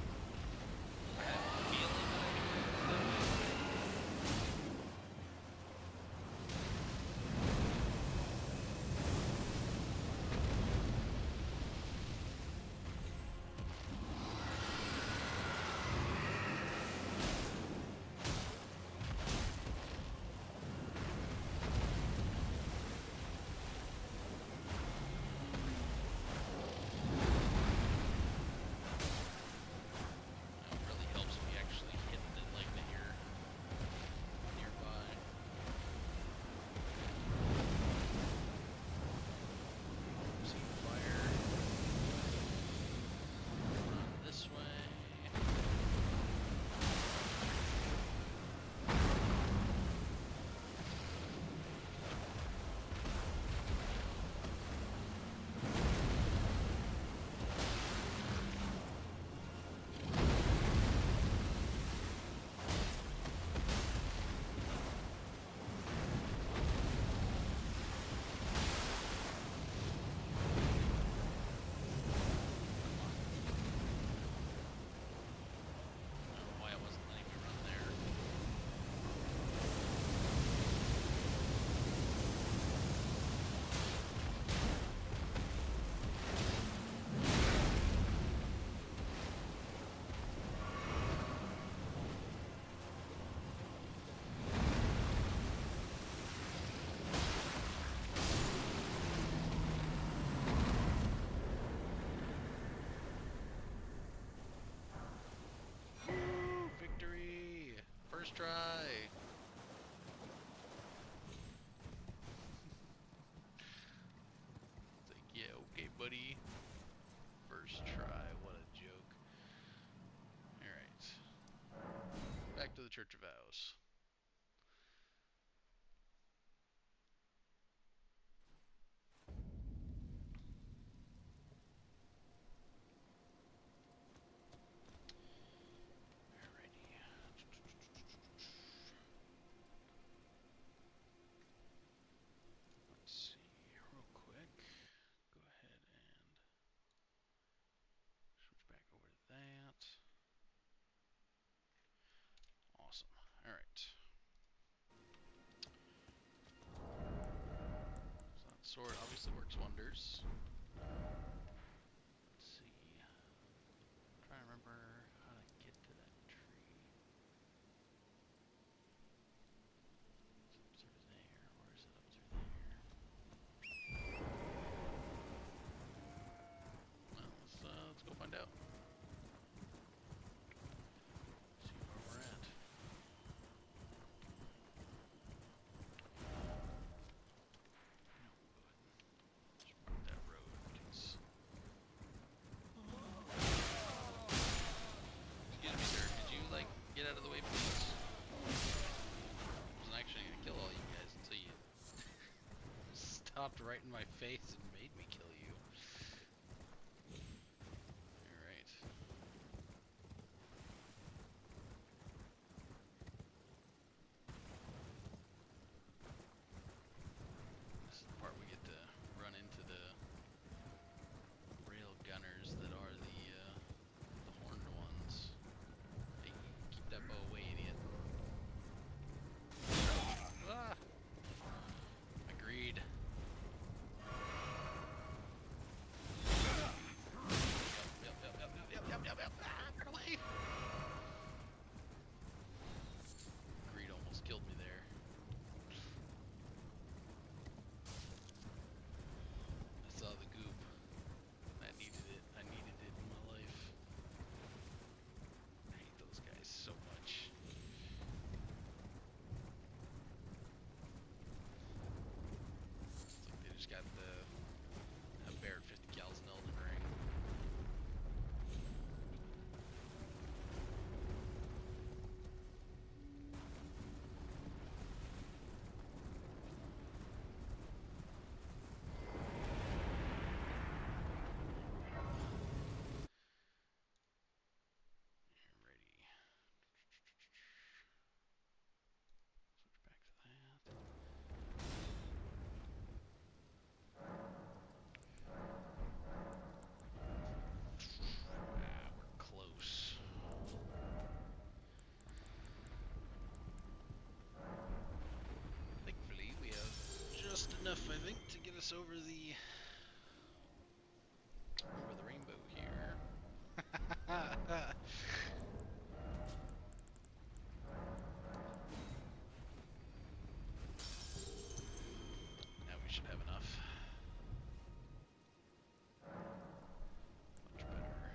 I have a feeling that I can do that. It really helps if you actually hit the like that you're nearby. See fire. Run this way. I don't know why it wasn't letting me run there. Woo! Victory! First try! It's like, yeah, okay, buddy. First try, what a joke. Alright. Back to the Church of Vows. Alrighty. Let's see, real quick. Go ahead and switch back over to that. Awesome. Alright. So that sword, obviously obviously works wonders. Let's see. I'm trying to remember how to get to that tree. Is it up through there, or is it up through there? Well, let's go find out. See where we're at. Just mark that road, please. Excuse me, sir. Could you, like, get out of the way, please? I wasn't actually gonna kill all you guys until you stopped right in my face and made me kill you. Alright. This is the part we get to run into the rail gunners that are the horned ones. Hey, keep that bow away, idiot. Ah! Agreed. Yep. Ah, run away! Greed almost killed me there. I saw the goop. I needed it. I needed it in my life. I hate those guys so much. It's like they just got the Barrett 50 cals in Elden Ring. Ready. Switch back to that. Ah, we're close. Thankfully, we have just enough, I think, to get us over the rainbow here. Now we should have enough. Much better.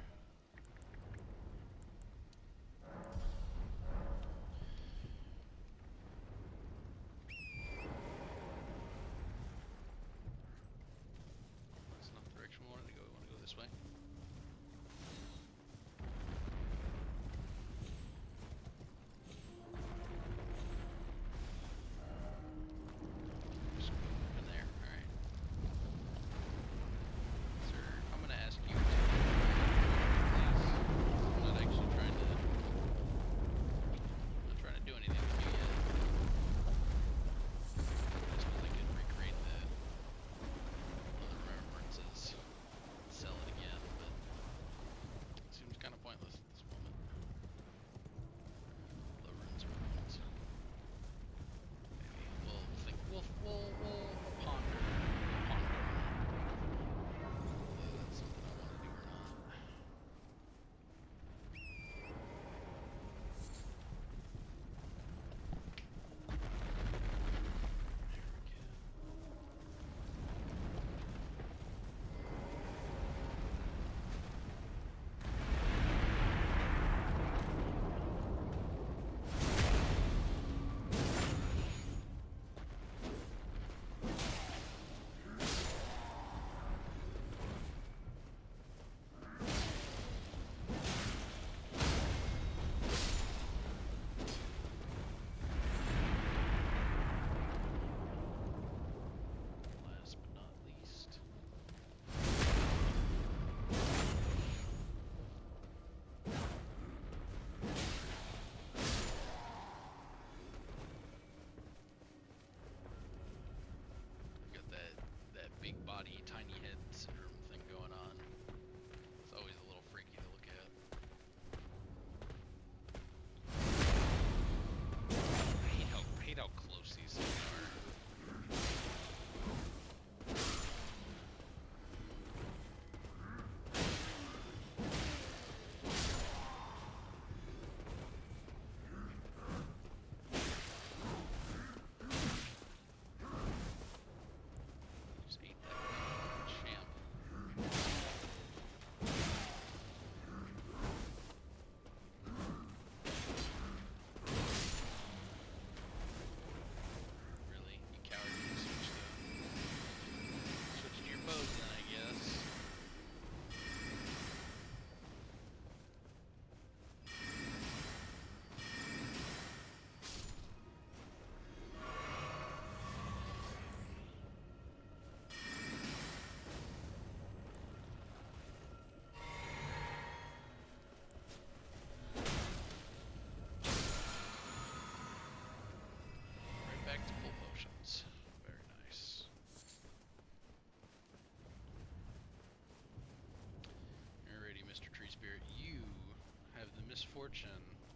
fortune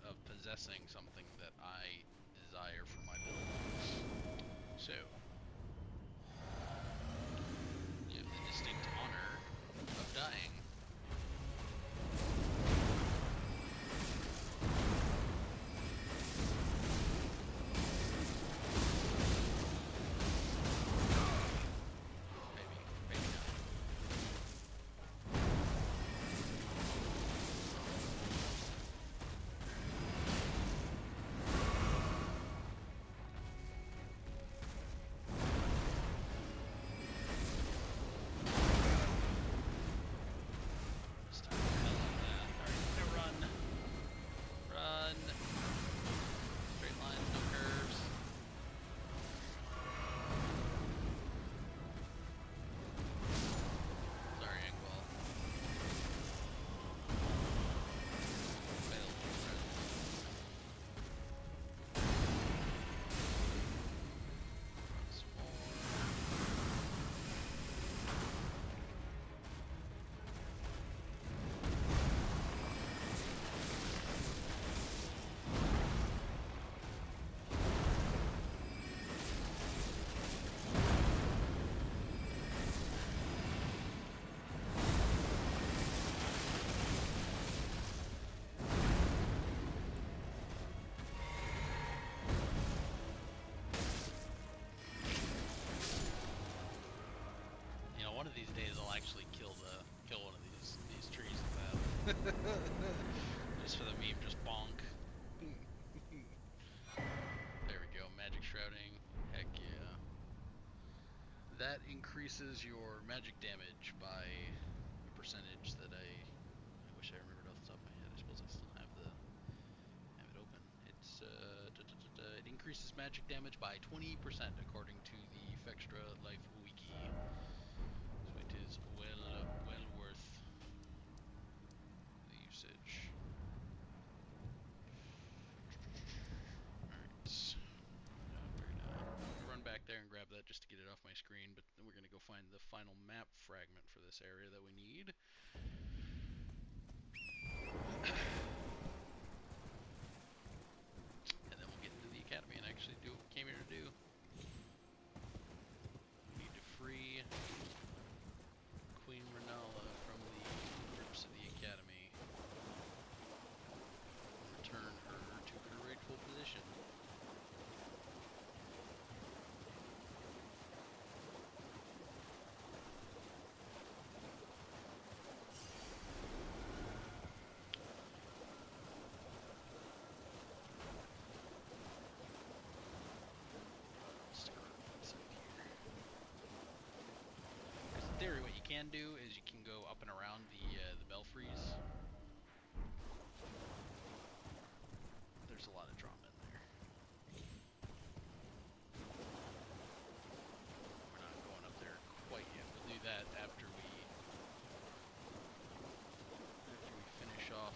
of possessing something that I desire for my builds. So, you have the distinct honor of dying. One of these days I'll actually kill one of these trees with that. Just for the meme, just bonk. There we go, magic shrouding. Heck yeah. That increases your magic damage by a percentage that I wish I remembered off the top of my head. I suppose I still have it open. It's it increases magic damage by 20% according to the Fextra Life Wiki. It is well worth the usage. Alright. We're gonna run back there and grab that just to get it off my screen, but then we're gonna go find the final map fragment for this area that we need. And then we'll get into the academy and actually do what we came here to do. We need to free Queen Renala from the grips of the academy. Return her to her rightful position. In theory, what you can do is you can go up and around the belfries. There's a lot of drama in there. We're not going up there quite yet. We'll do that after we finish off.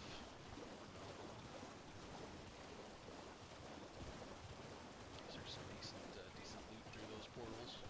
There's some decent loot through those portals.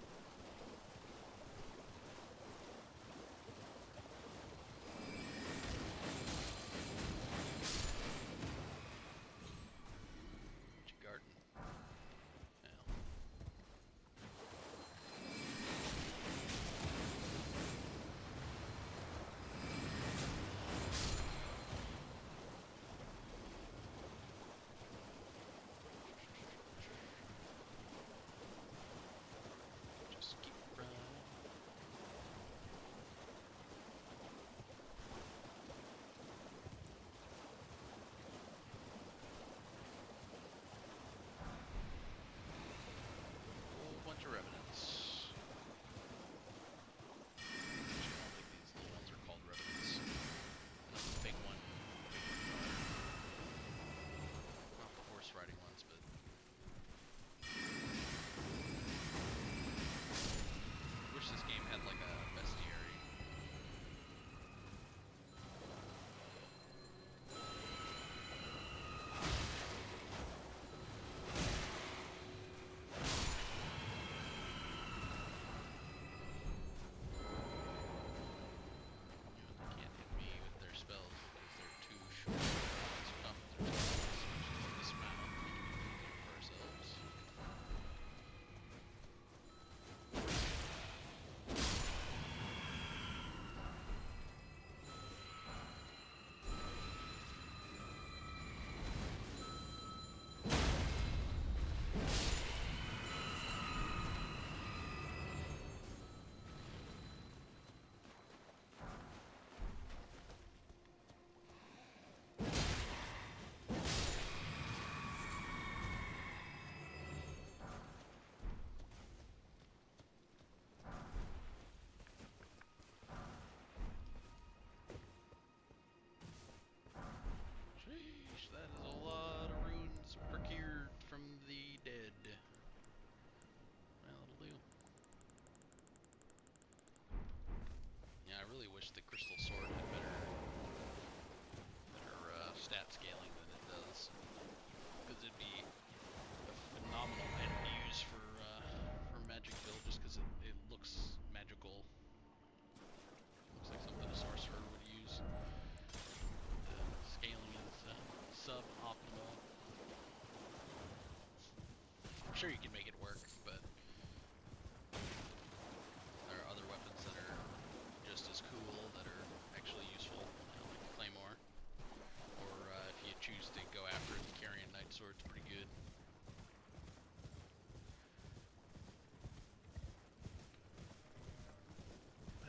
optimal. I'm sure you can make it work, but there are other weapons that are just as cool, that are actually useful, like the Claymore. Or if you choose to go after it, the Carian Knight Sword's pretty good.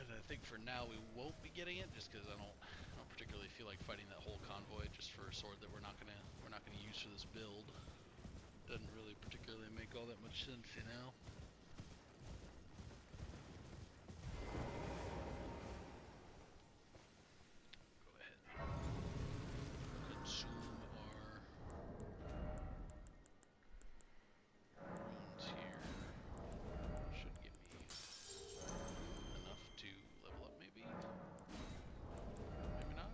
And I think for now we won't be getting it, just because I don't particularly feel like fighting that whole convoy just for a sword that we're not gonna use for this build. Doesn't really particularly make all that much sense, you know. Go ahead and consume our runes here. Should give me enough to level up, maybe? Maybe not?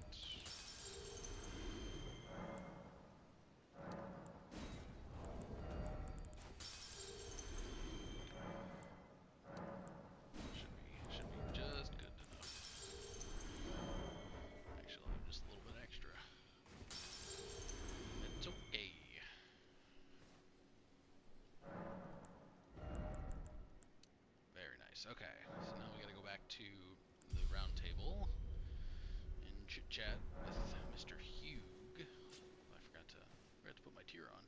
Should be just good enough. Actually, I'll have just a little bit extra. It's okay. Very nice. Okay, so now we gotta go back to the round table and chit-chat with Mr. Hugh. I forgot to put my tier on.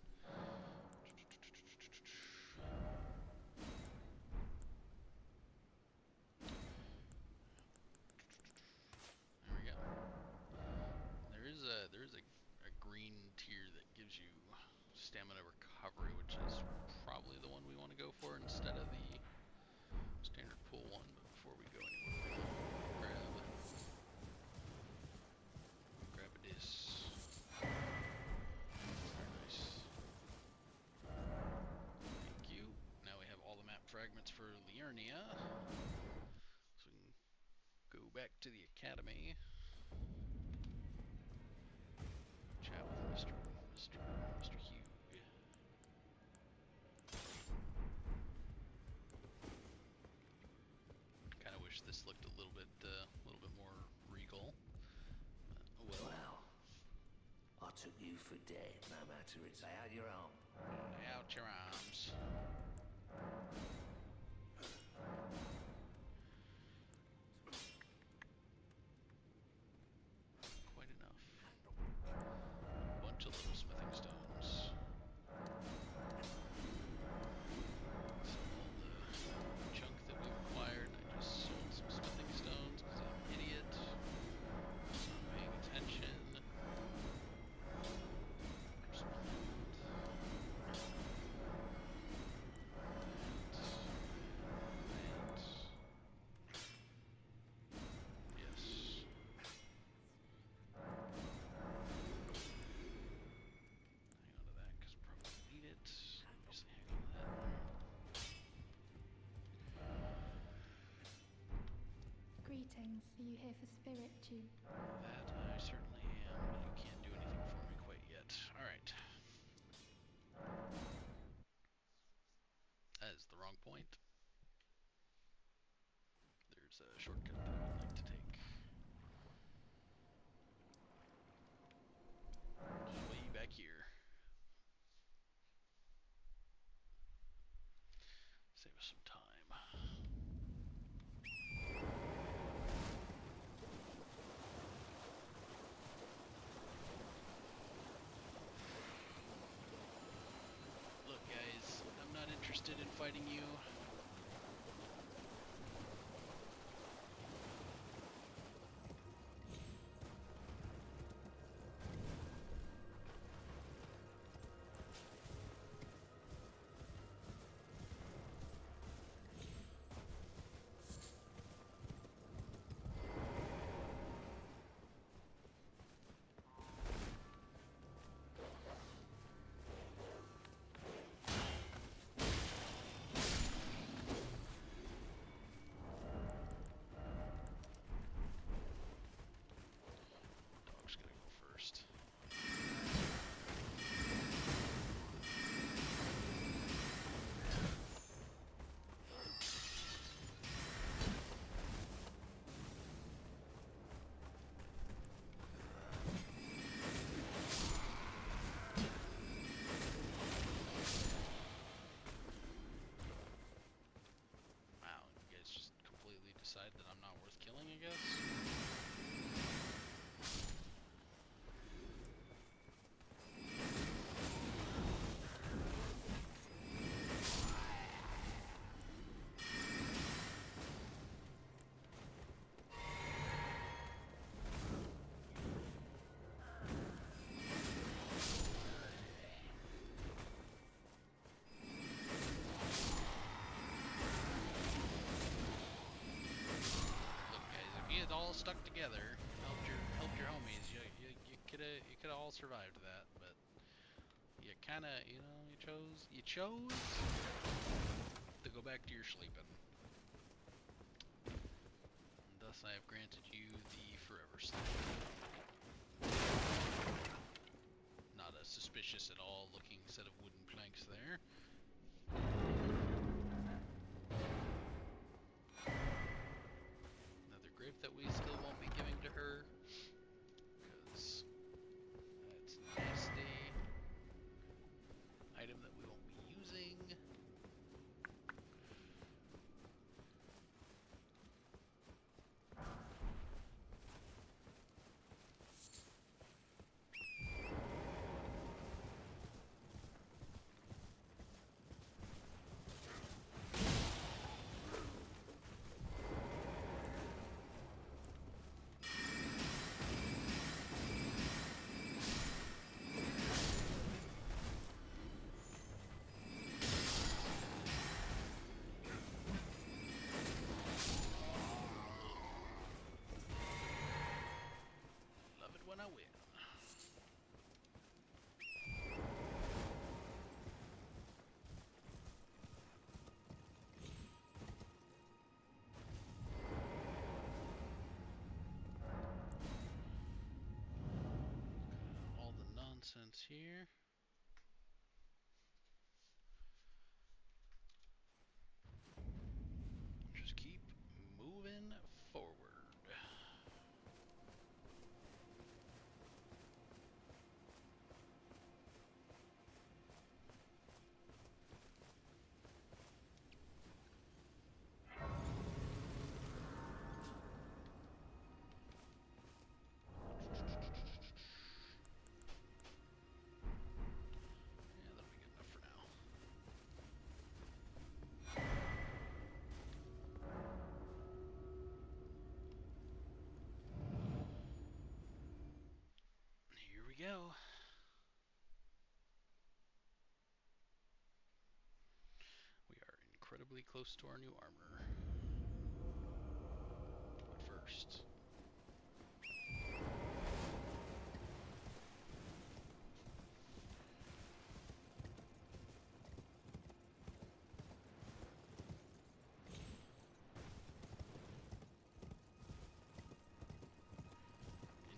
There we go. There is a green tier that gives you stamina recovery, which is probably the one we want to go for instead of the standard pool one. But before we go anywhere, we're gonna grab this. Very nice. Thank you. Now we have all the map fragments for Liurnia, so we can go back to the academy. Chat with Mr. Hugh. Kind of wish this looked a little bit more regal. Oh well. Well, I took you for dead, no matter it's out your arm. Out your arms. Quite enough. A bunch of little smithing stones. So all the junk that we've acquired, I just sold some smithing stones because I'm an idiot. I'm not paying attention. Greetings. Are you here for spirit, Jew? That I certainly am, but you can't do anything for me quite yet. Alright. That is the wrong point. There's a shortcut that I would like to take. Just way back here. Save us some time. Look, guys, I'm not interested in fighting you. stuck together, helped your homies, you coulda all survived that, but you kinda, you know, you chose to go back to your sleeping. And thus I have granted you the forever sleep. Not a suspicious at all looking set of wooden planks there. Another grape that we still won't be giving to her, because that's nasty. Item that we won't be using. When I win. All the nonsense here. Just keep moving forward. Go. We are incredibly close to our new armor. But first,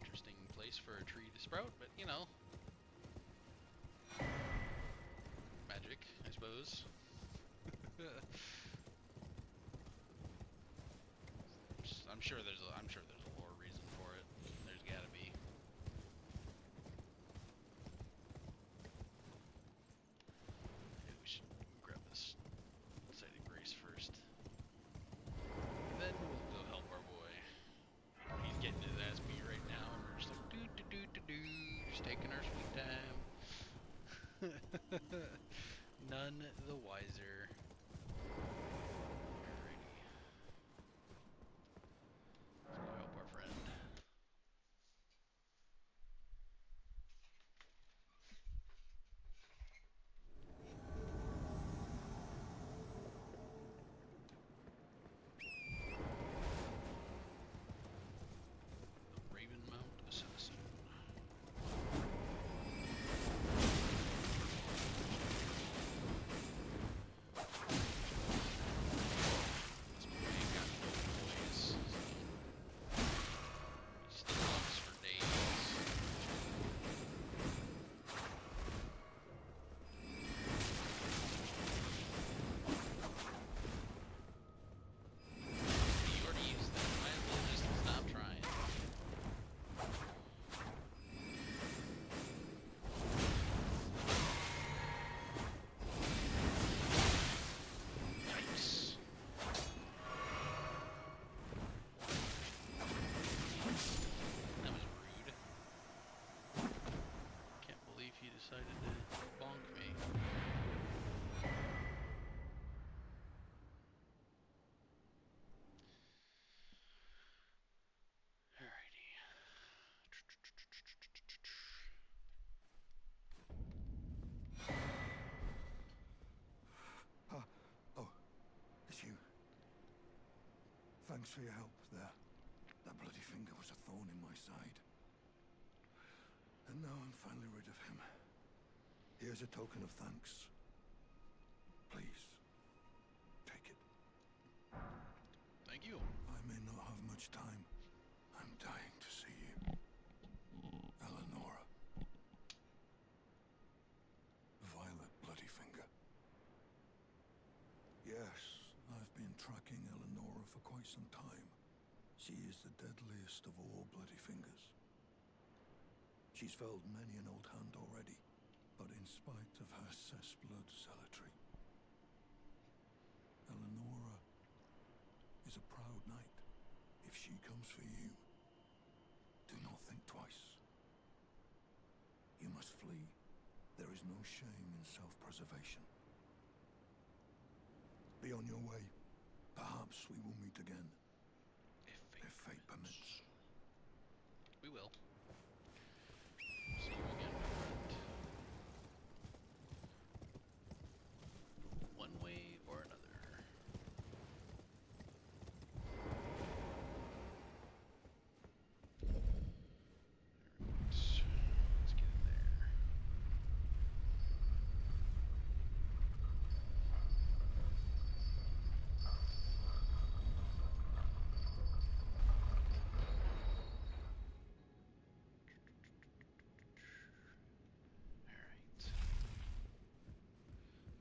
interesting place for a tree to sprout, but you know, magic, I suppose. I'm sure there's a lore reason for it. There's gotta be. Maybe we should grab this site of grace first. Then we'll go help our boy. He's getting his ass beat right now, and we're just like just taking our sweet time. None the wiser. Alrighty. Let's go help our friend. The Raven Mount Assassin. Decided to bonk me. Alrighty. Oh, it's you. Thanks for your help there. That bloody finger was a thorn in my side. And now I'm finally rid of him. Here's a token of thanks. Please, take it. Thank you. I may not have much time. I'm dying to see you. Eleonora. Violet Bloodyfinger. Yes, I've been tracking Eleonora for quite some time. She is the deadliest of all Bloodyfingers. She's felled many an old hand already, but in spite of her cessblood zealotry, Eleonora is a proud knight. If she comes for you, do not think twice. You must flee. There is no shame in self-preservation. Be on your way. Perhaps we will meet again. If fate permits. We will. See you again, my friend. One way or another. Alright. Let's get in there.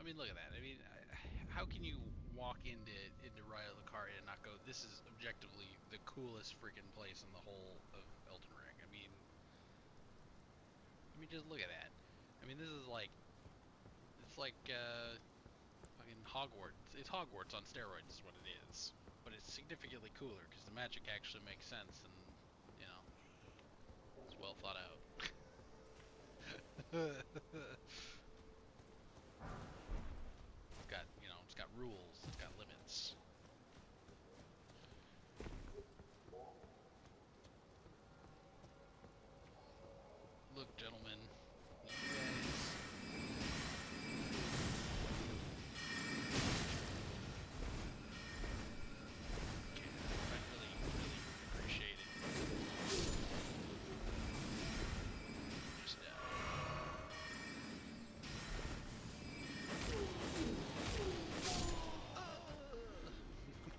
I mean, look at that. I mean, how can you walk into Liurnia and not go, this is objectively the coolest freaking place in the whole of Elden Ring? I mean, just look at that. I mean, this is like, it's like fucking Hogwarts. It's Hogwarts on steroids is what it is. But it's significantly cooler because the magic actually makes sense and, you know, it's well thought out. It's got rules, it's got limits. Look, gentlemen, you guys I really appreciate it. Just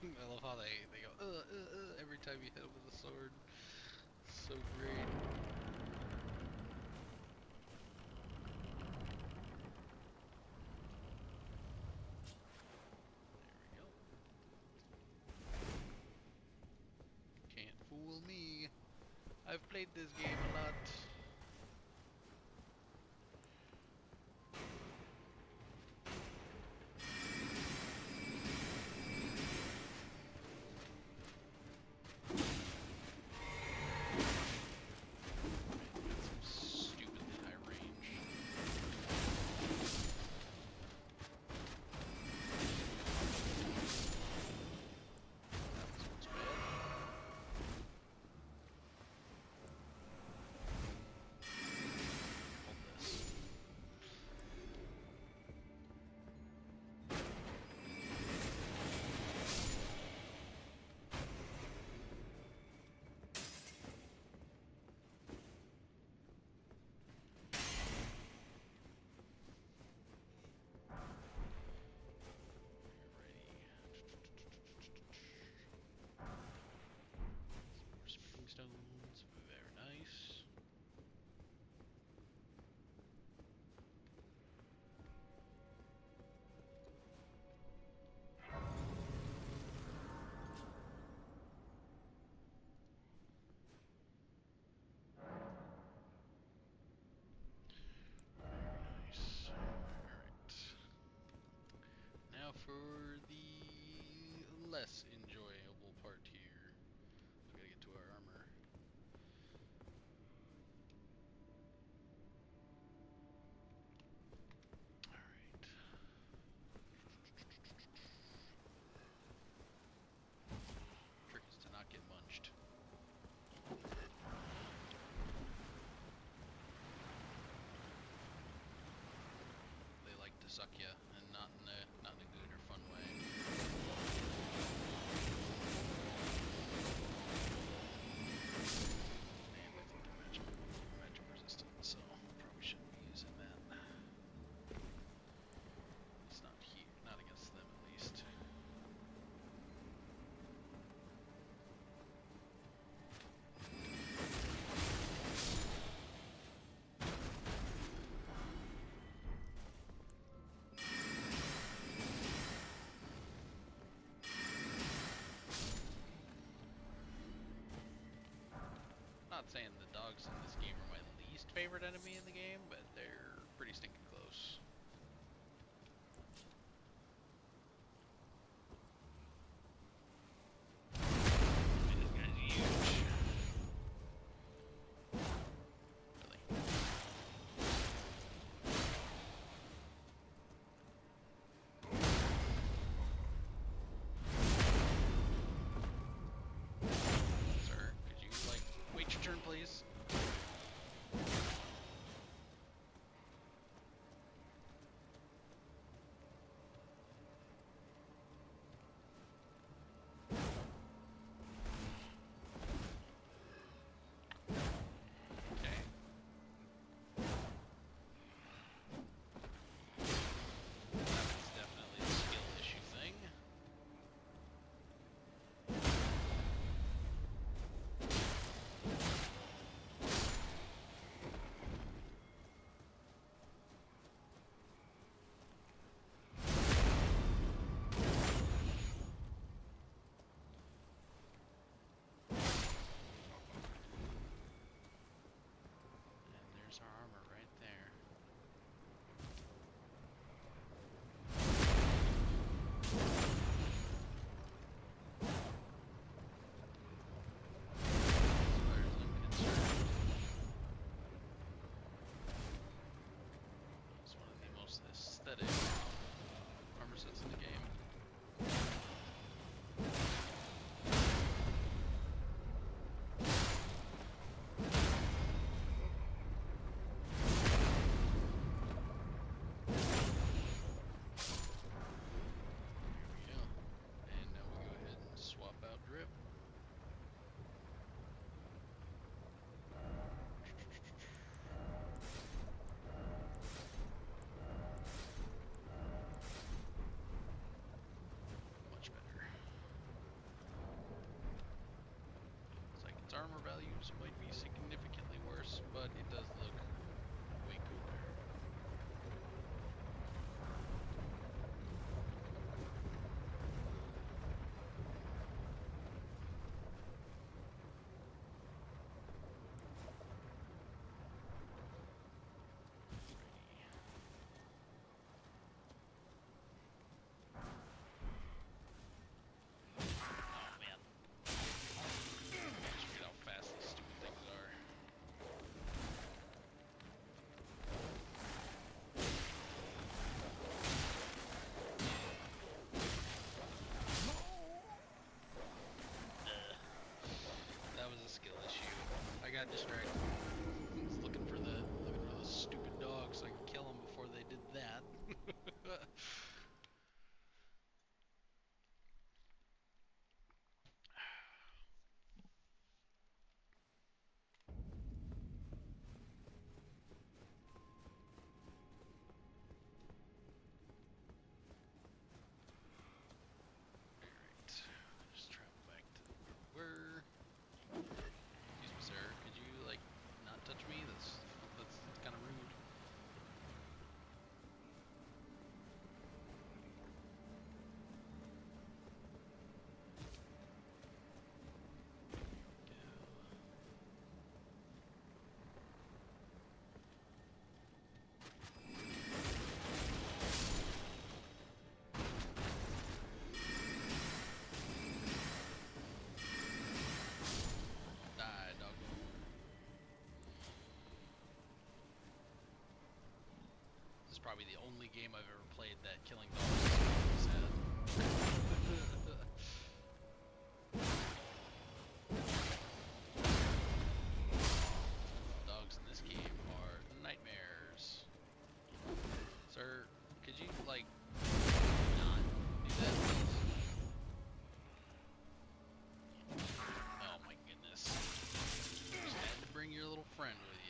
I love how they go every time you hit them with a sword. So great. There we go. Can't fool me. I've played this game a lot. Stones, very nice. Very nice. Alright. Now for the less enjoyable part here. We gotta get to our armor. Alright. Trick is to not get munched. They like to suck you, and not in a good or fun way. dogs in this game are my least favorite enemy in the game, but they're pretty stinking close. Please. Armor values might be significantly worse, but it does look way cooler. Got distracted. I was looking for those stupid dogs so I could kill them before they did that. Probably the only game I've ever played that killing dogs is sad. Dogs in this game are nightmares. Sir, could you, like, not do that, please? Oh my goodness. Just had to bring your little friend with you.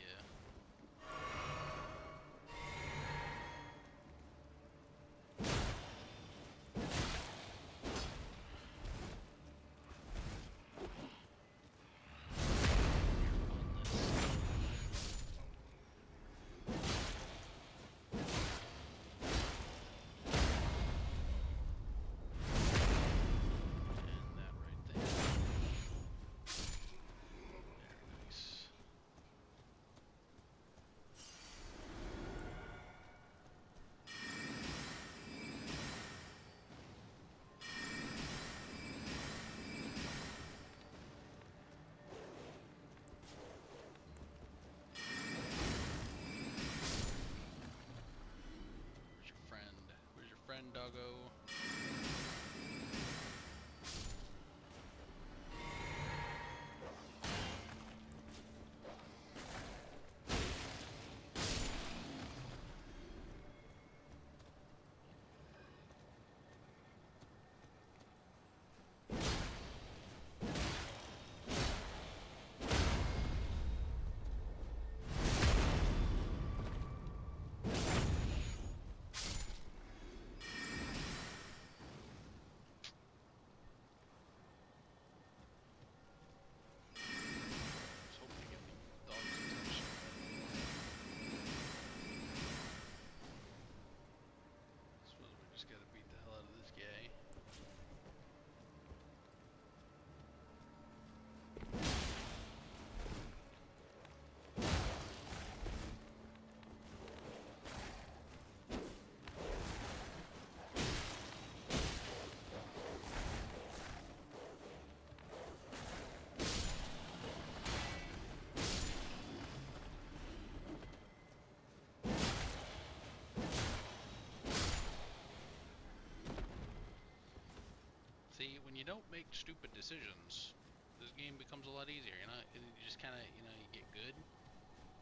you don't make stupid decisions, this game becomes a lot easier. You know, you just kind of, you know, you get good.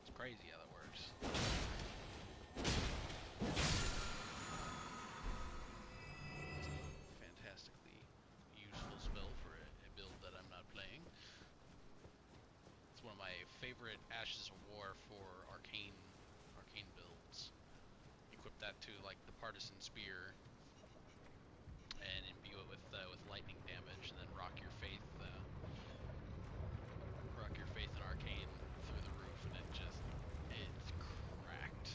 It's crazy how that works. It's a fantastically useful spell for a build that I'm not playing. It's one of my favorite Ashes of War for arcane builds. Equip that to like the partisan spear, and imbue it with lightning damage, and then rock your faith in arcane through the roof, and it's cracked.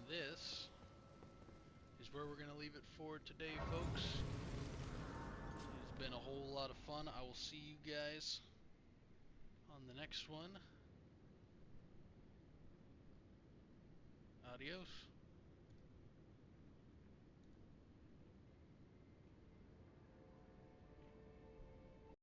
This is where we're going to leave it for today, folks. It has been a whole lot of fun. I will see you guys on the next one. Adios.